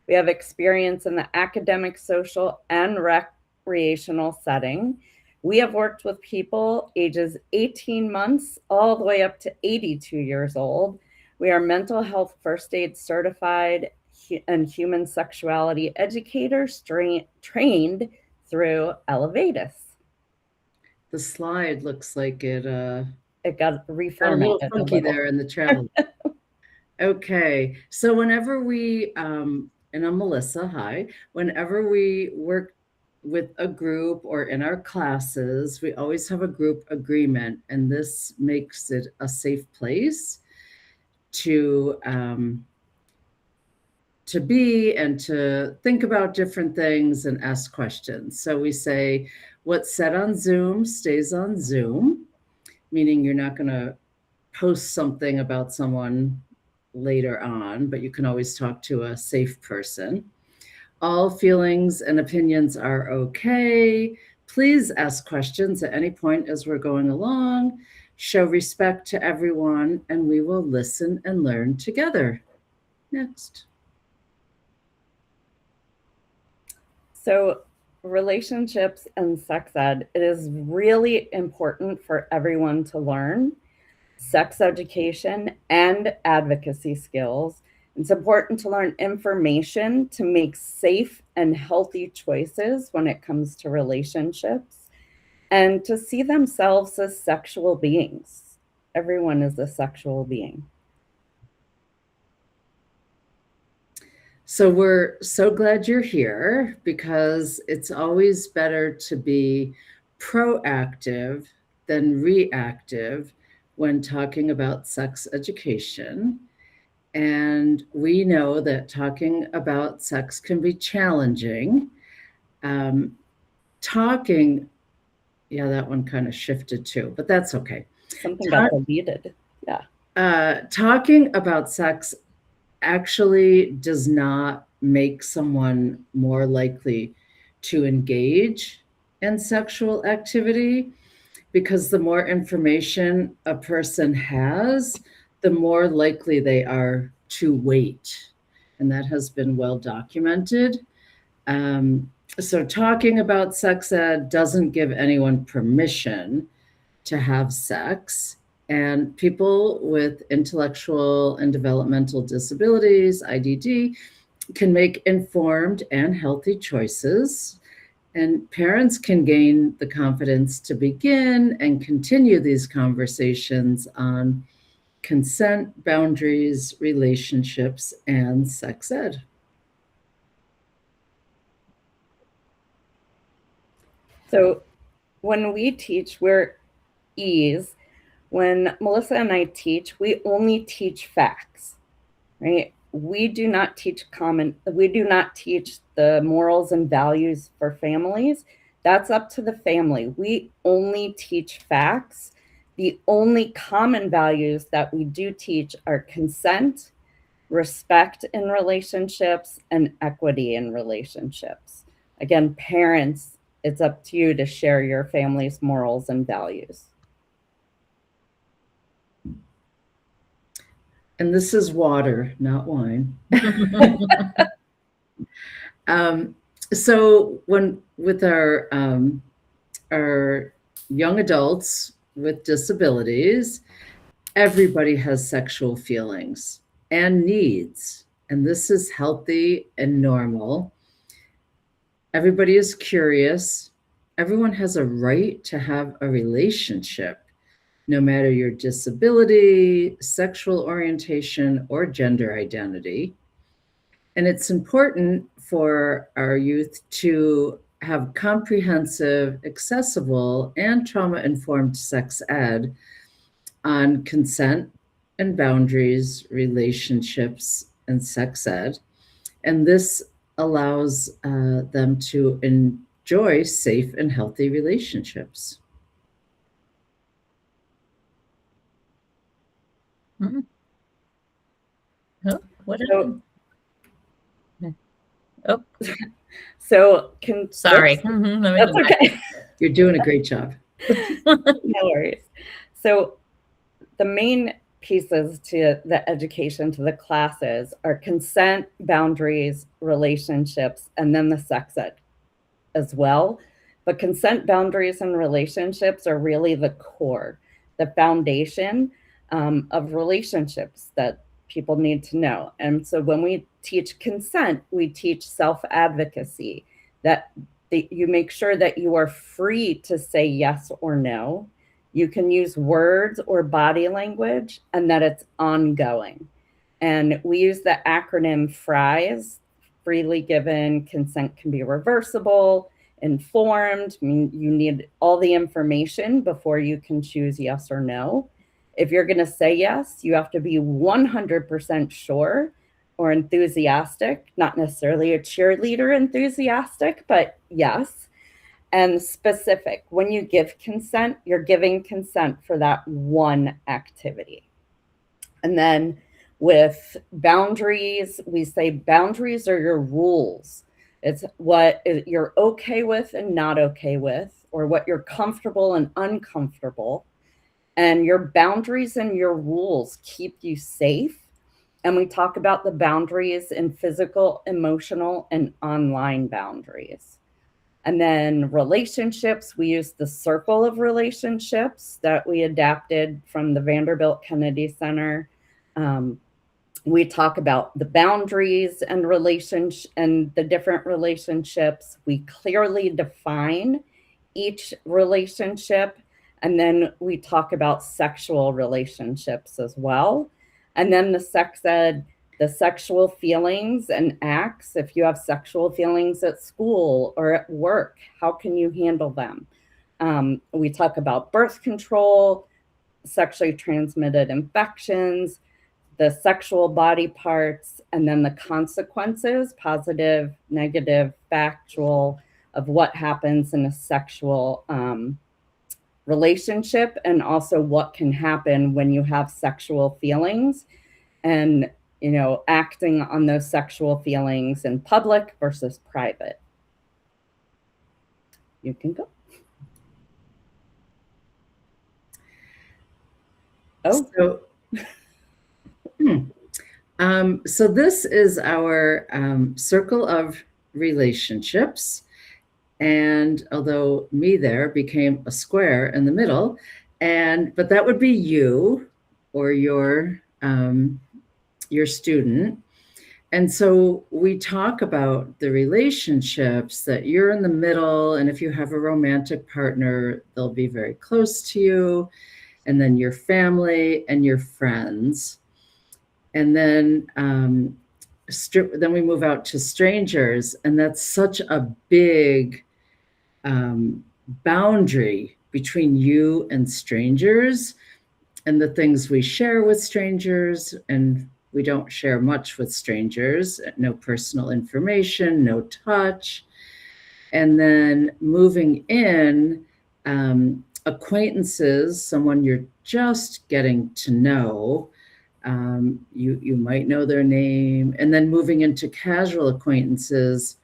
We have experience in the academic, social, and recreational setting. We have worked with people ages 18 months all the way up to 82 years old. We are mental health first aid certified and human sexuality educators trained through Elevatus. The slide looks like it It got got a little reformatted. funky there in the travel. Okay, so whenever we, and I'm Melissa, hi. Whenever we work with a group or in our classes, we always have a group agreement, and this makes it a safe place to be and to think about different things and ask questions. So we say, what's said on Zoom stays on Zoom, meaning you're not going to post something about someone later on, but you can always talk to a safe person. All feelings and opinions are okay. Please ask questions at any point as we're going along. Show respect to everyone, and we will listen and learn together. Next. So relationships and sex ed, it is really important for everyone to learn sex education and advocacy skills. It's important to learn information to make safe and healthy choices when it comes to relationships and to see themselves as sexual beings. Everyone is a sexual being. So we're so glad you're here, because it's always better to be proactive than reactive when talking about sex education. And we know that talking about sex can be challenging. Yeah, that one kind of shifted too, but that's okay. Something got deleted. Yeah. Talking about sex actually does not make someone more likely to engage in sexual activity, because the more information a person has, the more likely they are to wait. And that has been well documented. So talking about sex ed doesn't give anyone permission to have sex. And people with intellectual and developmental disabilities, IDD, can make informed and healthy choices. And parents can gain the confidence to begin and continue these conversations on consent, boundaries, relationships, and sex ed. So when we teach, we're E's. When Melissa and I teach, we only teach facts, right? We do not teach the morals and values for families. That's up to the family. We only teach facts. The only common values that we do teach are consent, respect in relationships, and equity in relationships. Again, parents, it's up to you to share your family's morals and values. And this is water, not wine. So with our young adults with disabilities, everybody has sexual feelings and needs, and this is healthy and normal. Everybody is curious. Everyone has a right to have a relationship, no matter your disability, sexual orientation, or gender identity. And it's important for our youth to have comprehensive, accessible, and trauma-informed sex ed on consent and boundaries, relationships, and sex ed. And this allows them to enjoy safe and healthy relationships. Mm-hmm. Oh, what Oh, so sorry. Mm-hmm. That's okay. You're doing a great job. No worries. So the main pieces to the education, to the classes, are consent, boundaries, relationships, and then the sex ed as well. But consent, boundaries, and relationships are really the core, the foundation of relationships that people need to know. And so when we teach consent, we teach self-advocacy, that you make sure that you are free to say yes or no. You can use words or body language, and that it's ongoing. And we use the acronym FRIES, freely given, consent can be reversible, informed. I mean, you need all the information before you can choose yes or no. If you're going to say yes, you have to be 100% sure or enthusiastic, not necessarily a cheerleader enthusiastic, but yes. And specific. When you give consent, you're giving consent for that one activity. And then with boundaries, we say boundaries are your rules. It's what you're okay with and not okay with, or what you're comfortable and uncomfortable. And your boundaries and your rules keep you safe. And we talk about the boundaries in physical, emotional, and online boundaries. And then relationships, we use the circle of relationships that we adapted from the Vanderbilt Kennedy Center. We talk about the boundaries and and the different relationships. We clearly define each relationship. And then we talk about sexual relationships as well. And then the sex ed, the sexual feelings and acts. If you have sexual feelings at school or at work, how can you handle them? We talk about birth control, sexually transmitted infections, the sexual body parts, and then the consequences, positive, negative, factual, of what happens in a sexual relationship, and also what can happen when you have sexual feelings, and acting on those sexual feelings in public versus private. You can go. Oh. So this is our circle of relationships. And although me there became a square in the middle, but that would be you or your student. And so we talk about the relationships that you're in the middle. And if you have a romantic partner, they'll be very close to you. And then your family and your friends. And then we move out to strangers. And that's such a big boundary between you and strangers, and the things we share with strangers. And we don't share much with strangers, no personal information, no touch. And then moving in, acquaintances, someone you're just getting to know, you might know their name. And then moving into casual acquaintances,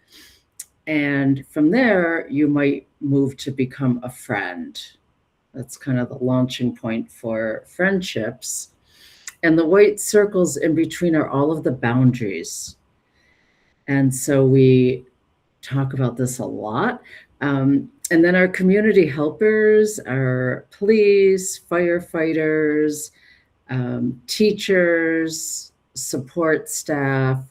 and from there you might move to become a friend. That's kind of the launching point for friendships. And the white circles in between are all of the boundaries. And so we talk about this a lot. And then our community helpers, our police, firefighters, teachers, support staff,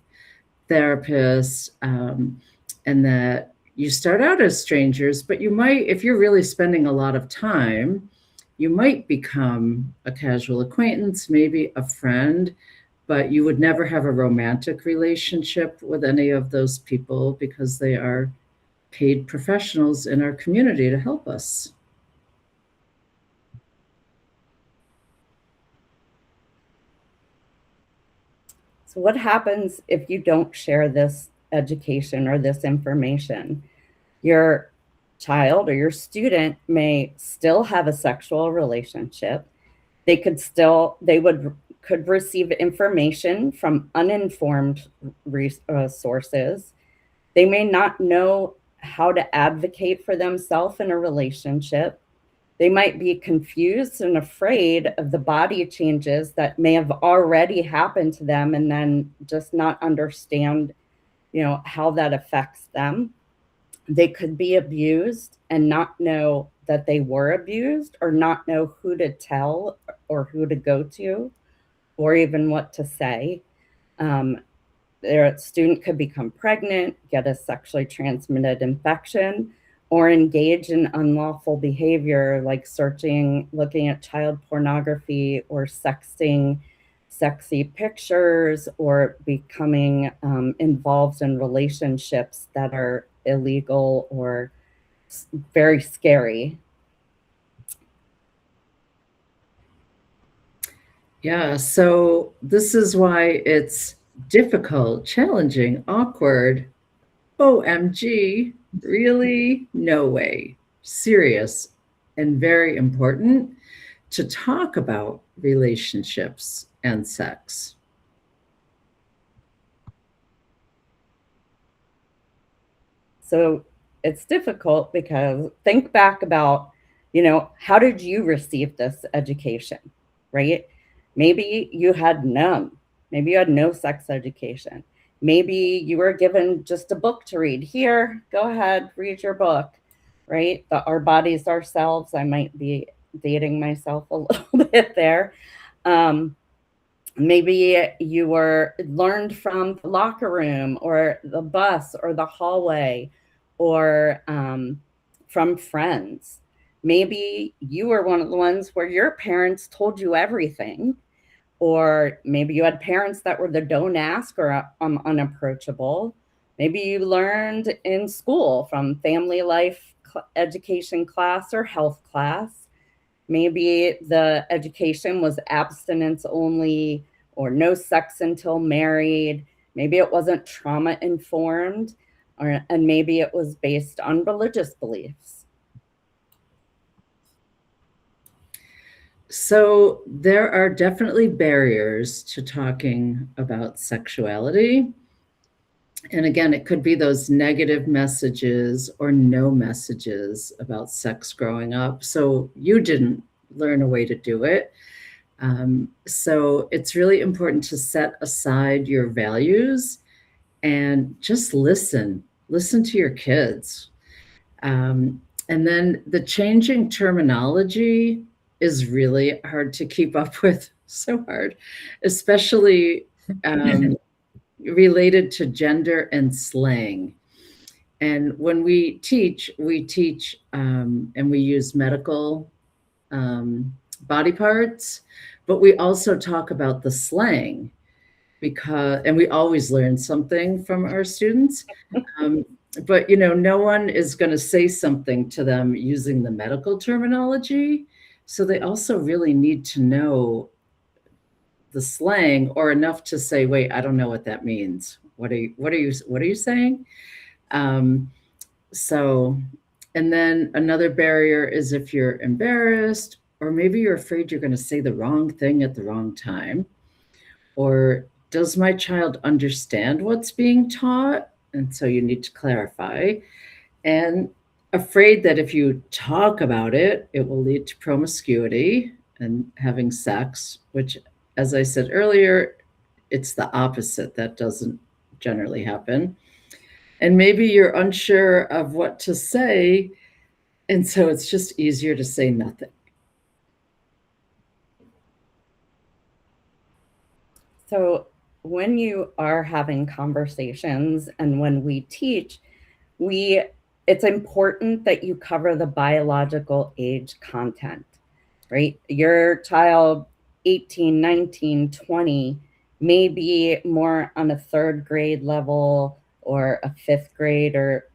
therapists, and that you start out as strangers, but you might, if you're really spending a lot of time, you might become a casual acquaintance, maybe a friend, but you would never have a romantic relationship with any of those people because they are paid professionals in our community to help us. So what happens if you don't share this education or this information? Your child or your student may still have a sexual relationship. They could receive information from uninformed sources. They may not know how to advocate for themselves in a relationship. They might be confused and afraid of the body changes that may have already happened to them, and then just not understand, how that affects them. They could be abused and not know that they were abused, or not know who to tell or who to go to, or even what to say. Their student could become pregnant, get a sexually transmitted infection, or engage in unlawful behavior like searching, looking at child pornography, or sexting sexy pictures or becoming involved in relationships that are illegal or very scary. Yeah, so this is why it's difficult, challenging, awkward. OMG, really? No way. Serious and very important to talk about relationships and sex. So it's difficult because think back about, you know, how did you receive this education, right? Maybe you had none. Maybe you had no sex education. Maybe you were given just a book to read. Here, go ahead, read your book, right? Our bodies, ourselves. I might be dating myself a little bit there. Maybe you were learned from the locker room or the bus or the hallway or from friends. Maybe you were one of the ones where your parents told you everything, or maybe you had parents that were the don't ask or unapproachable. Maybe you learned in school from family life education class or health class. Maybe the education was abstinence only or no sex until married. Maybe it wasn't trauma informed, and maybe it was based on religious beliefs. So there are definitely barriers to talking about sexuality. And again, it could be those negative messages or no messages about sex growing up. So you didn't learn a way to do it. So it's really important to set aside your values and just listen to your kids. And then the changing terminology is really hard to keep up with, so hard, especially related to gender and slang. And when we teach and we use medical body parts, but we also talk about the slang and we always learn something from our students. But, you know, no one is going to say something to them using the medical terminology. So they also really need to know the slang or enough to say, wait, I don't know what that means. What are you saying? So, and then another barrier is if you're embarrassed, or maybe you're afraid you're going to say the wrong thing at the wrong time, or does my child understand what's being taught? And so you need to clarify, and afraid that if you talk about it, it will lead to promiscuity and having sex, which, as I said earlier, it's the opposite. That doesn't generally happen. And maybe you're unsure of what to say, and so it's just easier to say nothing. So when you are having conversations and when we teach, it's important that you cover the biological age content, right? Your child, 18, 19, 20, may be more on a third grade level or a fifth grade or,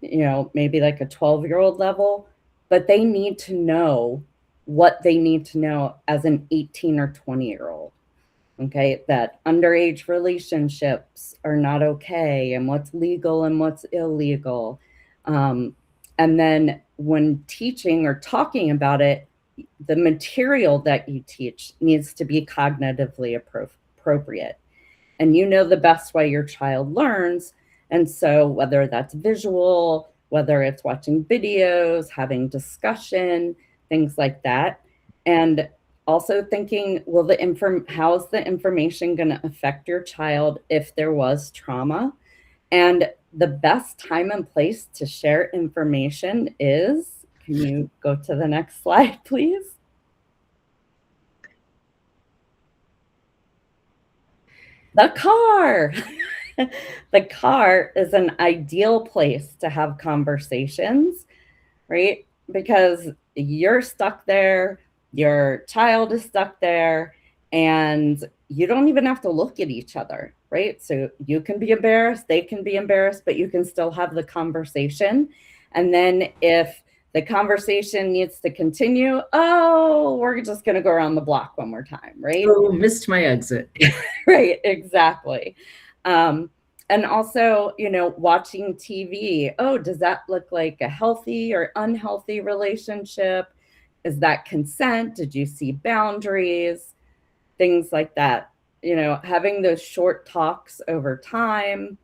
you know, maybe like a 12-year-old level, but they need to know what they need to know as an 18 or 20-year-old. Okay, that underage relationships are not okay, and what's legal and what's illegal. And then when teaching or talking about it, the material that you teach needs to be cognitively appropriate. And you know the best way your child learns. And so whether that's visual, whether it's watching videos, having discussion, things like that. And also thinking, how's the information going to affect your child if there was trauma? And the best time and place to share information is, can you go to the next slide, please? The car. The car is an ideal place to have conversations, right? Because you're stuck there, your child is stuck there, and you don't even have to look at each other, right? So you can be embarrassed, they can be embarrassed, but you can still have the conversation. And then if the conversation needs to continue, oh, we're just going to go around the block one more time, right? Oh, missed my exit. Right, exactly. And also, you know, watching TV. Oh, does that look like a healthy or unhealthy relationship? Is that consent? Did you see boundaries? Things like that. You know, having those short talks over time,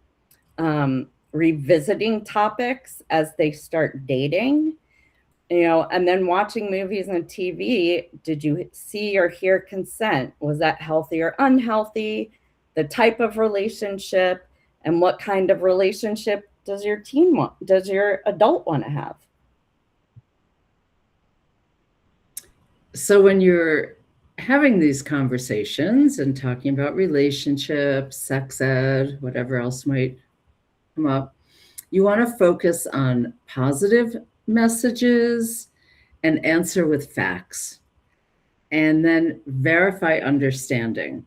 revisiting topics as they start dating, you know, and then watching movies and TV. Did you see or hear consent? Was that healthy or unhealthy? The type of relationship, and what kind of relationship does your teen want? Does your adult want to have? So when you're having these conversations and talking about relationships, sex ed, whatever else might come up, you want to focus on positive messages and answer with facts, and then verify understanding.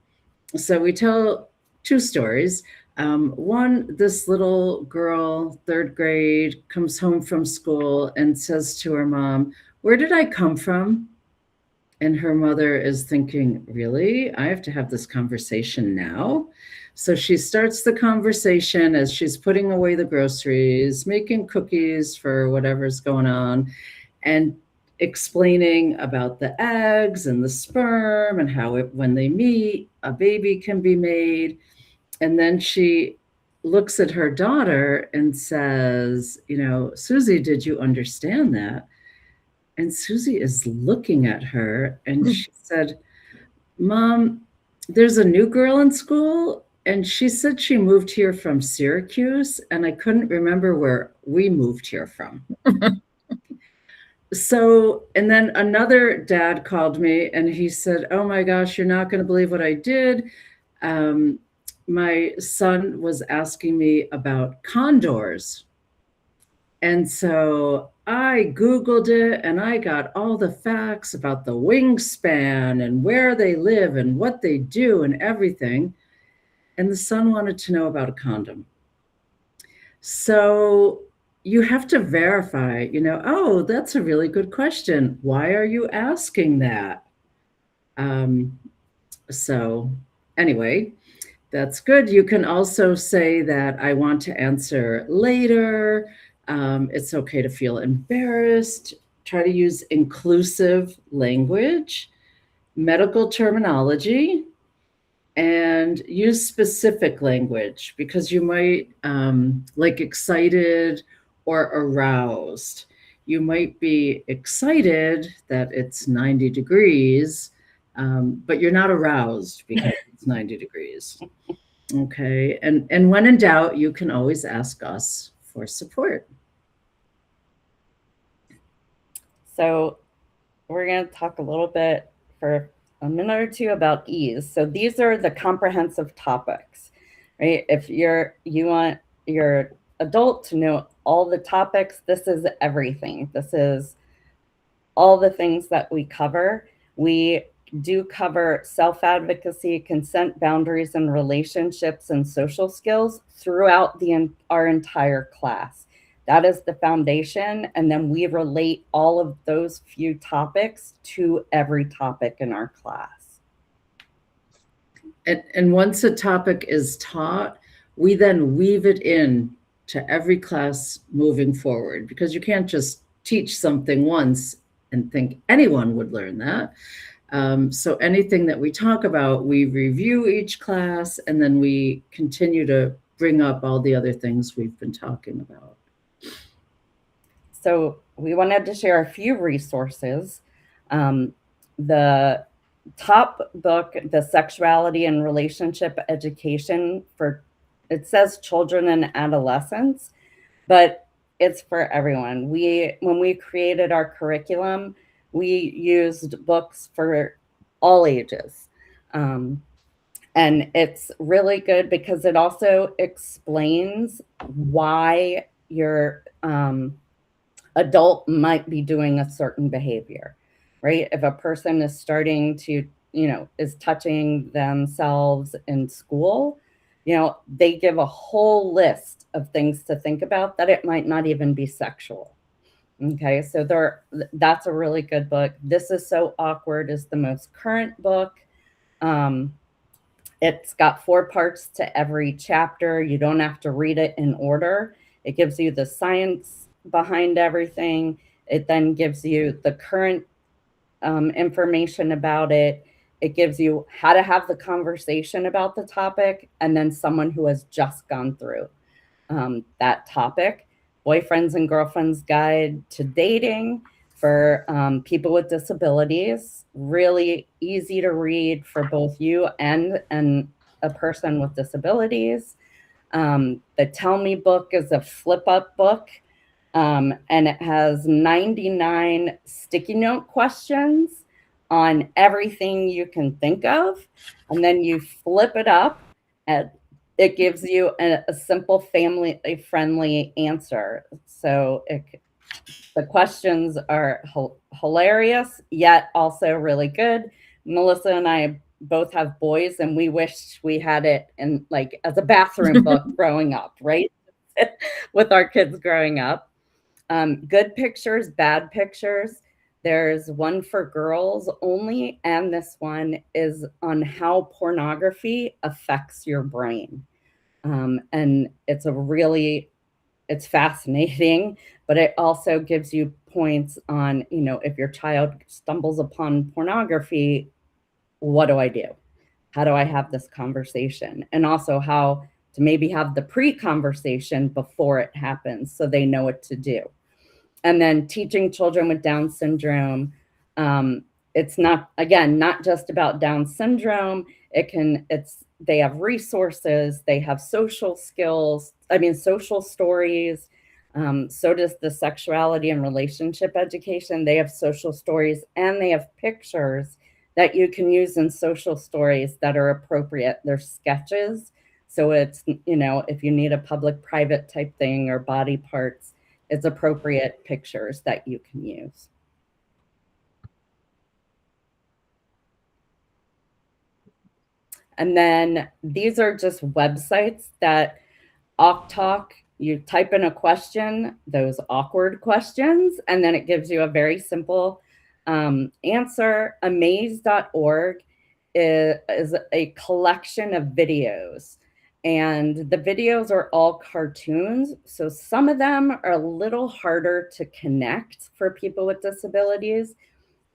So we tell two stories. One, this little girl, 3rd grade, comes home from school and says to her mom, "Where did I come from?" And her mother is thinking, really? I have to have this conversation now? So she starts the conversation as she's putting away the groceries, making cookies for whatever's going on, and explaining about the eggs and the sperm and how when they meet, a baby can be made. And then she looks at her daughter and says, you know, "Susie, did you understand that?" And Susie is looking at her and she said, "Mom, there's a new girl in school and she said she moved here from Syracuse and I couldn't remember where we moved here from." So, and then another dad called me and he said, "Oh my gosh, you're not going to believe what I did. My son was asking me about condors. And so I Googled it and I got all the facts about the wingspan and where they live and what they do and everything. And the son wanted to know about a condom." So you have to verify, you know, "Oh, that's a really good question. Why are you asking that?" So anyway, that's good. You can also say that, "I want to answer later. It's okay to feel embarrassed." Try to use inclusive language, medical terminology, and use specific language because you might like excited or aroused. You might be excited that it's 90 degrees, but you're not aroused because it's 90 degrees. Okay. And when in doubt, you can always ask us for support. So we're going to talk a little bit for a minute or two about ease. So these are the comprehensive topics, right? If you want your adult to know all the topics, this is everything. This is all the things that we cover. We do cover self-advocacy, consent, boundaries, and relationships and social skills throughout our entire class. That is the foundation. And then we relate all of those few topics to every topic in our class. And once a topic is taught, we then weave it in to every class moving forward, because you can't just teach something once and think anyone would learn that. So anything that we talk about, we review each class, and then we continue to bring up all the other things we've been talking about. So we wanted to share a few resources. The top book, The Sexuality and Relationship Education it says children and adolescents, but it's for everyone. When we created our curriculum, we used books for all ages. And it's really good because it also explains why your adult might be doing a certain behavior, right? If a person is starting to is touching themselves in school, they give a whole list of things to think about that it might not even be sexual. Okay, so that's a really good book. This Is So Awkward is the most current book. It's got 4 parts to every chapter. You don't have to read it in order. It gives you the science behind everything. It then gives you the current information about it. It gives you how to have the conversation about the topic, and then someone who has just gone through that topic. Boyfriends and Girlfriends Guide to Dating for people with disabilities. Really easy to read for both you and a person with disabilities. The Tell Me book is a flip-up book, and it has 99 sticky note questions on everything you can think of. And then you flip it up and it gives you a simple family-friendly answer. So the questions are hilarious, yet also really good. Melissa and I both have boys, and we wish we had it in as a bathroom book growing up, right? With our kids growing up. Good pictures, bad pictures. There's one for girls only, and this one is on how pornography affects your brain. And it's fascinating, but it also gives you points on, if your child stumbles upon pornography, what do I do? How do I have this conversation? And also how to maybe have the pre-conversation before it happens so they know what to do. And then Teaching Children with Down Syndrome. It's not just about Down syndrome. They have resources, they have social skills, social stories. So does the sexuality and relationship education. They have social stories, and they have pictures that you can use in social stories that are appropriate. They're sketches. So it's, if you need a public-private type thing or body parts, it's appropriate pictures that you can use. And then these are just websites that Talk. You type in a question, those awkward questions, and then it gives you a very simple answer. Amaze.org is a collection of videos, and the videos are all cartoons. So some of them are a little harder to connect for people with disabilities,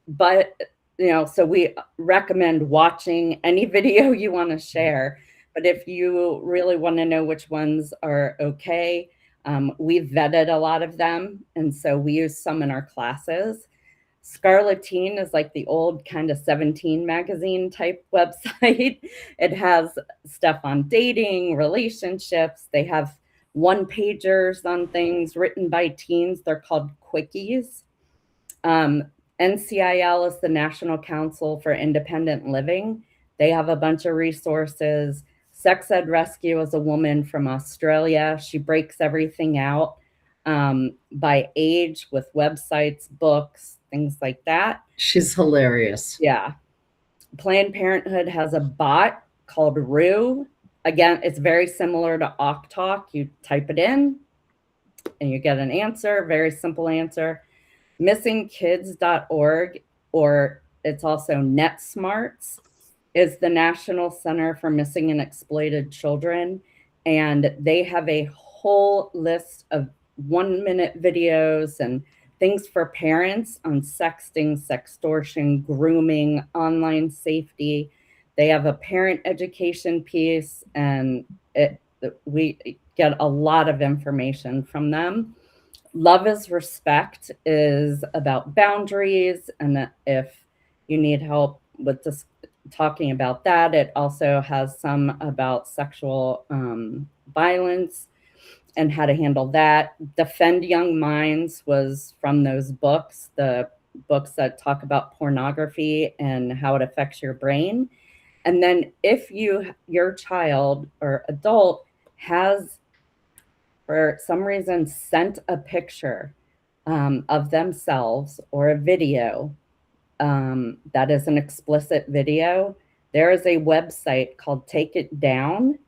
but so we recommend watching any video you want to share. But if you really want to know which ones are okay, we've vetted a lot of them, and so we use some in our classes. Scarletine is like the old kind of 17 magazine type website. It has stuff on dating, relationships. They have one-pagers on things written by teens. They're called quickies. NCIL is the National Council for Independent Living. They have a bunch of resources. Sex Ed Rescue is a woman from Australia. She breaks everything out by age with websites, books, things like that. She's hilarious. Yeah. Planned Parenthood has a bot called Rue. Again, it's very similar to Talk. You type it in and you get an answer, very simple answer. Missingkids.org, or it's also NetSmarts, is the National Center for Missing and Exploited Children. And they have a whole list of 1-minute videos and things for parents on sexting, sextortion, grooming, online safety. They have a parent education piece, and we get a lot of information from them. Love is Respect is about boundaries, and if you need help with this, talking about that, it also has some about sexual violence and how to handle that. Defend Young Minds was from those books, the books that talk about pornography and how it affects your brain. And then if your child or adult has, for some reason, sent a picture of themselves or a video, that is an explicit video, there is a website called Take It Down,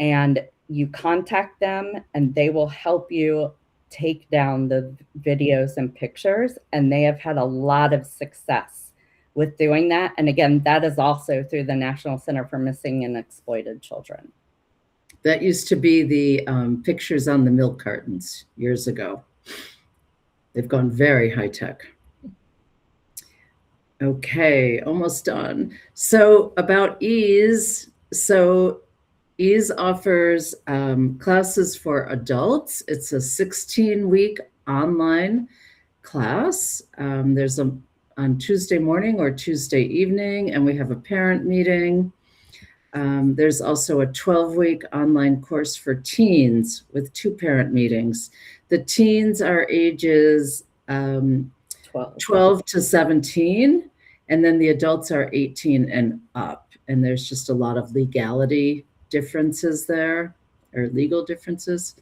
and you contact them and they will help you take down the videos and pictures. And they have had a lot of success with doing that. And again, that is also through the National Center for Missing and Exploited Children. That used to be the pictures on the milk cartons years ago. They've gone very high tech. Okay, almost done. So about EASE. So EASE offers classes for adults. It's a 16-week online class. There's on Tuesday morning or Tuesday evening, and we have a parent meeting. There's also a 12-week online course for teens with 2 parent meetings. The teens are ages 12 to 17, and then the adults are 18 and up. And there's just a lot of legality differences there, or legal differences.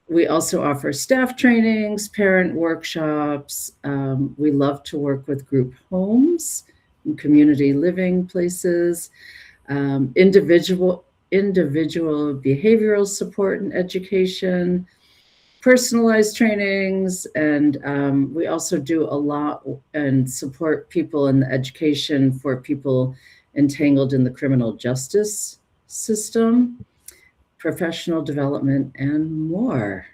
We also offer staff trainings, parent workshops. We love to work with group homes and community living places, individual behavioral support and education, personalized trainings, and we also do a lot and support people in the education for people entangled in the criminal justice system, professional development, and more.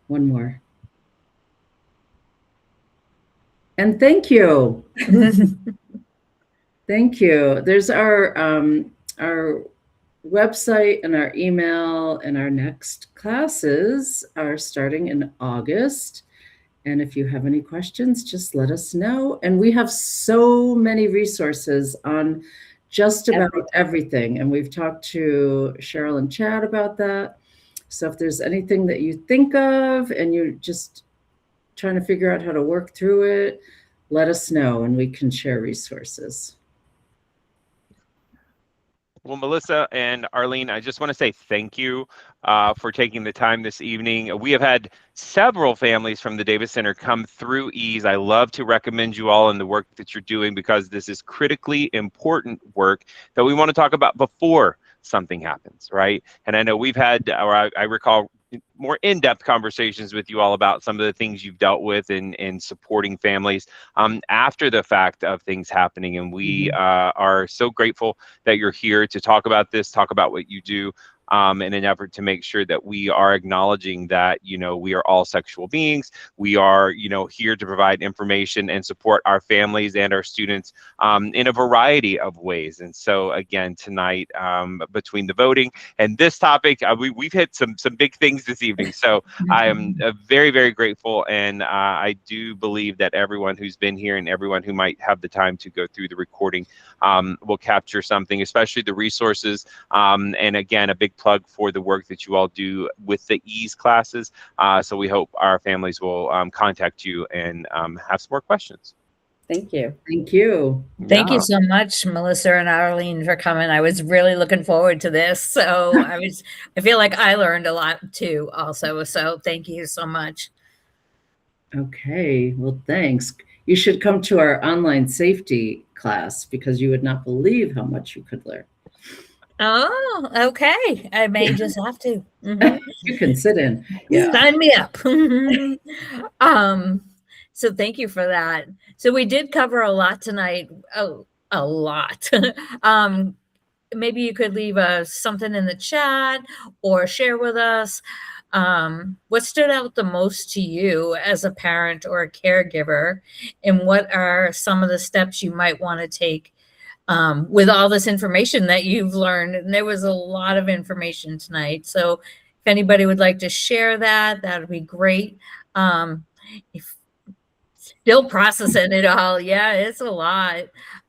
One more. And thank you. Thank you. There's our website and our email, and our next classes are starting in August. And if you have any questions, just let us know. And we have so many resources on just about everything. And we've talked to Cheryl and Chad about that. So if there's anything that you think of and you're just trying to figure out how to work through it, let us know and we can share resources. Well, Melissa and Arlene, I just want to say thank you for taking the time this evening. We have had several families from the Davis Center come through EASE. I love to recommend you all in the work that you're doing, because this is critically important work that we want to talk about before something happens, right? And I know we've had, or I recall, more in-depth conversations with you all about some of the things you've dealt with in supporting families after the fact of things happening. And we are so grateful that you're here to talk about this, talk about what you do, in an effort to make sure that we are acknowledging that, you know, we are all sexual beings. We are, you know, here to provide information and support our families and our students in a variety of ways. And so again, tonight, between the voting and this topic, we've hit some big things this evening. So I am very, very grateful. And I do believe that everyone who's been here and everyone who might have the time to go through the recording will capture something, especially the resources. And again, a big plug for the work that you all do with the EASE classes. So we hope our families will contact you and have some more questions. Thank you. Thank you. Thank you so much, Melissa and Arlene, for coming. I was really looking forward to this. So I feel like I learned a lot too also. So thank you so much. Okay, well, thanks. You should come to our online safety class, because you would not believe how much you could learn. Oh, okay. I may just have to. You can sit in. Yeah. Sign me up. So thank you for that. So we did cover a lot tonight. Oh, a lot. Maybe you could leave something in the chat or share with us what stood out the most to you as a parent or a caregiver, and what are some of the steps you might want to take with all this information that you've learned. And there was a lot of information tonight. So if anybody would like to share that, that would be great. If still processing it all. Yeah, it's a lot.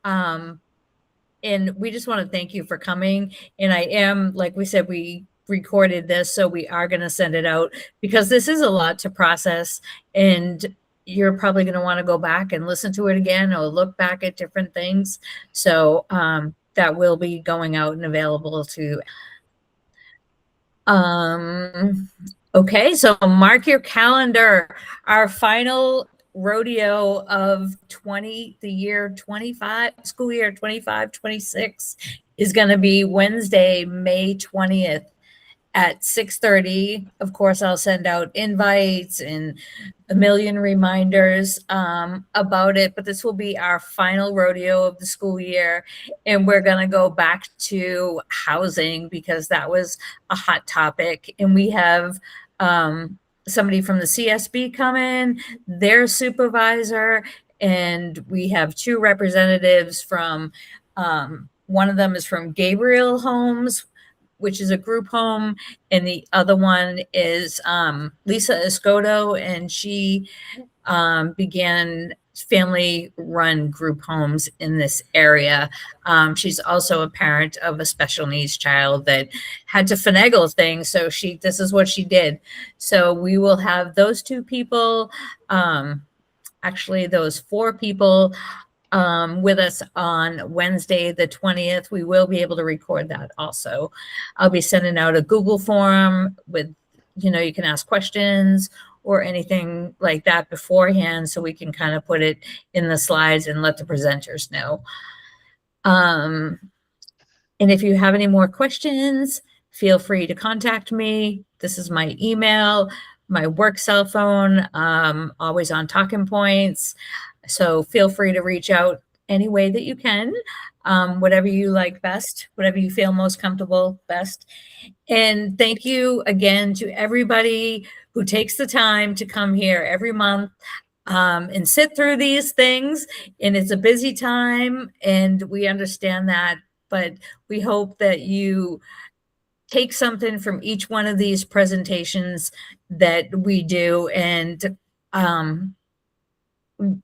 And we just want to thank you for coming. And I am, like we said, we recorded this, so we are going to send it out, because this is a lot to process. And you're probably going to want to go back and listen to it again, or look back at different things. So that will be going out and available to. Okay, so mark your calendar. Our final rodeo of the year 25, school year 25, 26 is going to be Wednesday, May 20th at 6:30. Of course, I'll send out invites and a million reminders about it, but this will be our final rodeo of the school year. And we're going to go back to housing because that was a hot topic. And we have somebody from the CSB come in, their supervisor, and we have two representatives from, one of them is from Gabriel Homes, which is a group home, and the other one is Lisa Escoto, and she began family-run group homes in this area. She's also a parent of a special needs child that had to finagle things, so this is what she did. So we will have those two people, actually those four people with us on Wednesday, the 20th. We will be able to record that also. I'll be sending out a Google form with, you can ask questions or anything like that beforehand so we can kind of put it in the slides and let the presenters know. And if you have any more questions, feel free to contact me. This is my email, my work cell phone, always on talking points. So feel free to reach out any way that you can, whatever you like best, whatever you feel most comfortable best. And thank you again to everybody who takes the time to come here every month and sit through these things. And it's a busy time, and we understand that, but we hope that you take something from each one of these presentations that we do, and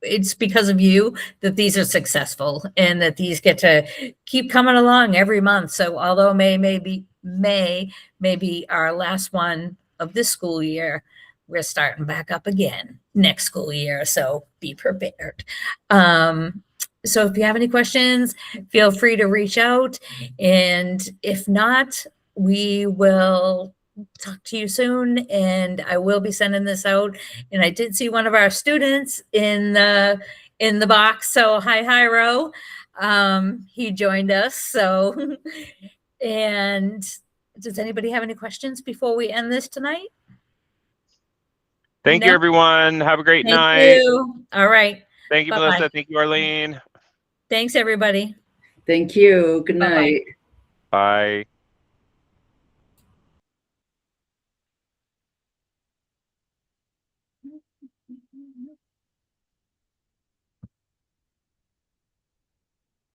it's because of you that these are successful and that these get to keep coming along every month. So although May may be our last one of this school year, we're starting back up again next school year. So be prepared. So if you have any questions, feel free to reach out. And if not, we will talk to you soon, and I will be sending this out. And I did see one of our students in the box. So hi, Ro. He joined us. So, and does anybody have any questions before we end this tonight? Thank you, everyone. Have a great Thank night. you. All right. Thank you, Bye-bye. Melissa. Thank you, Arlene. Thanks, everybody. Thank you. Good Bye-bye. night. Bye.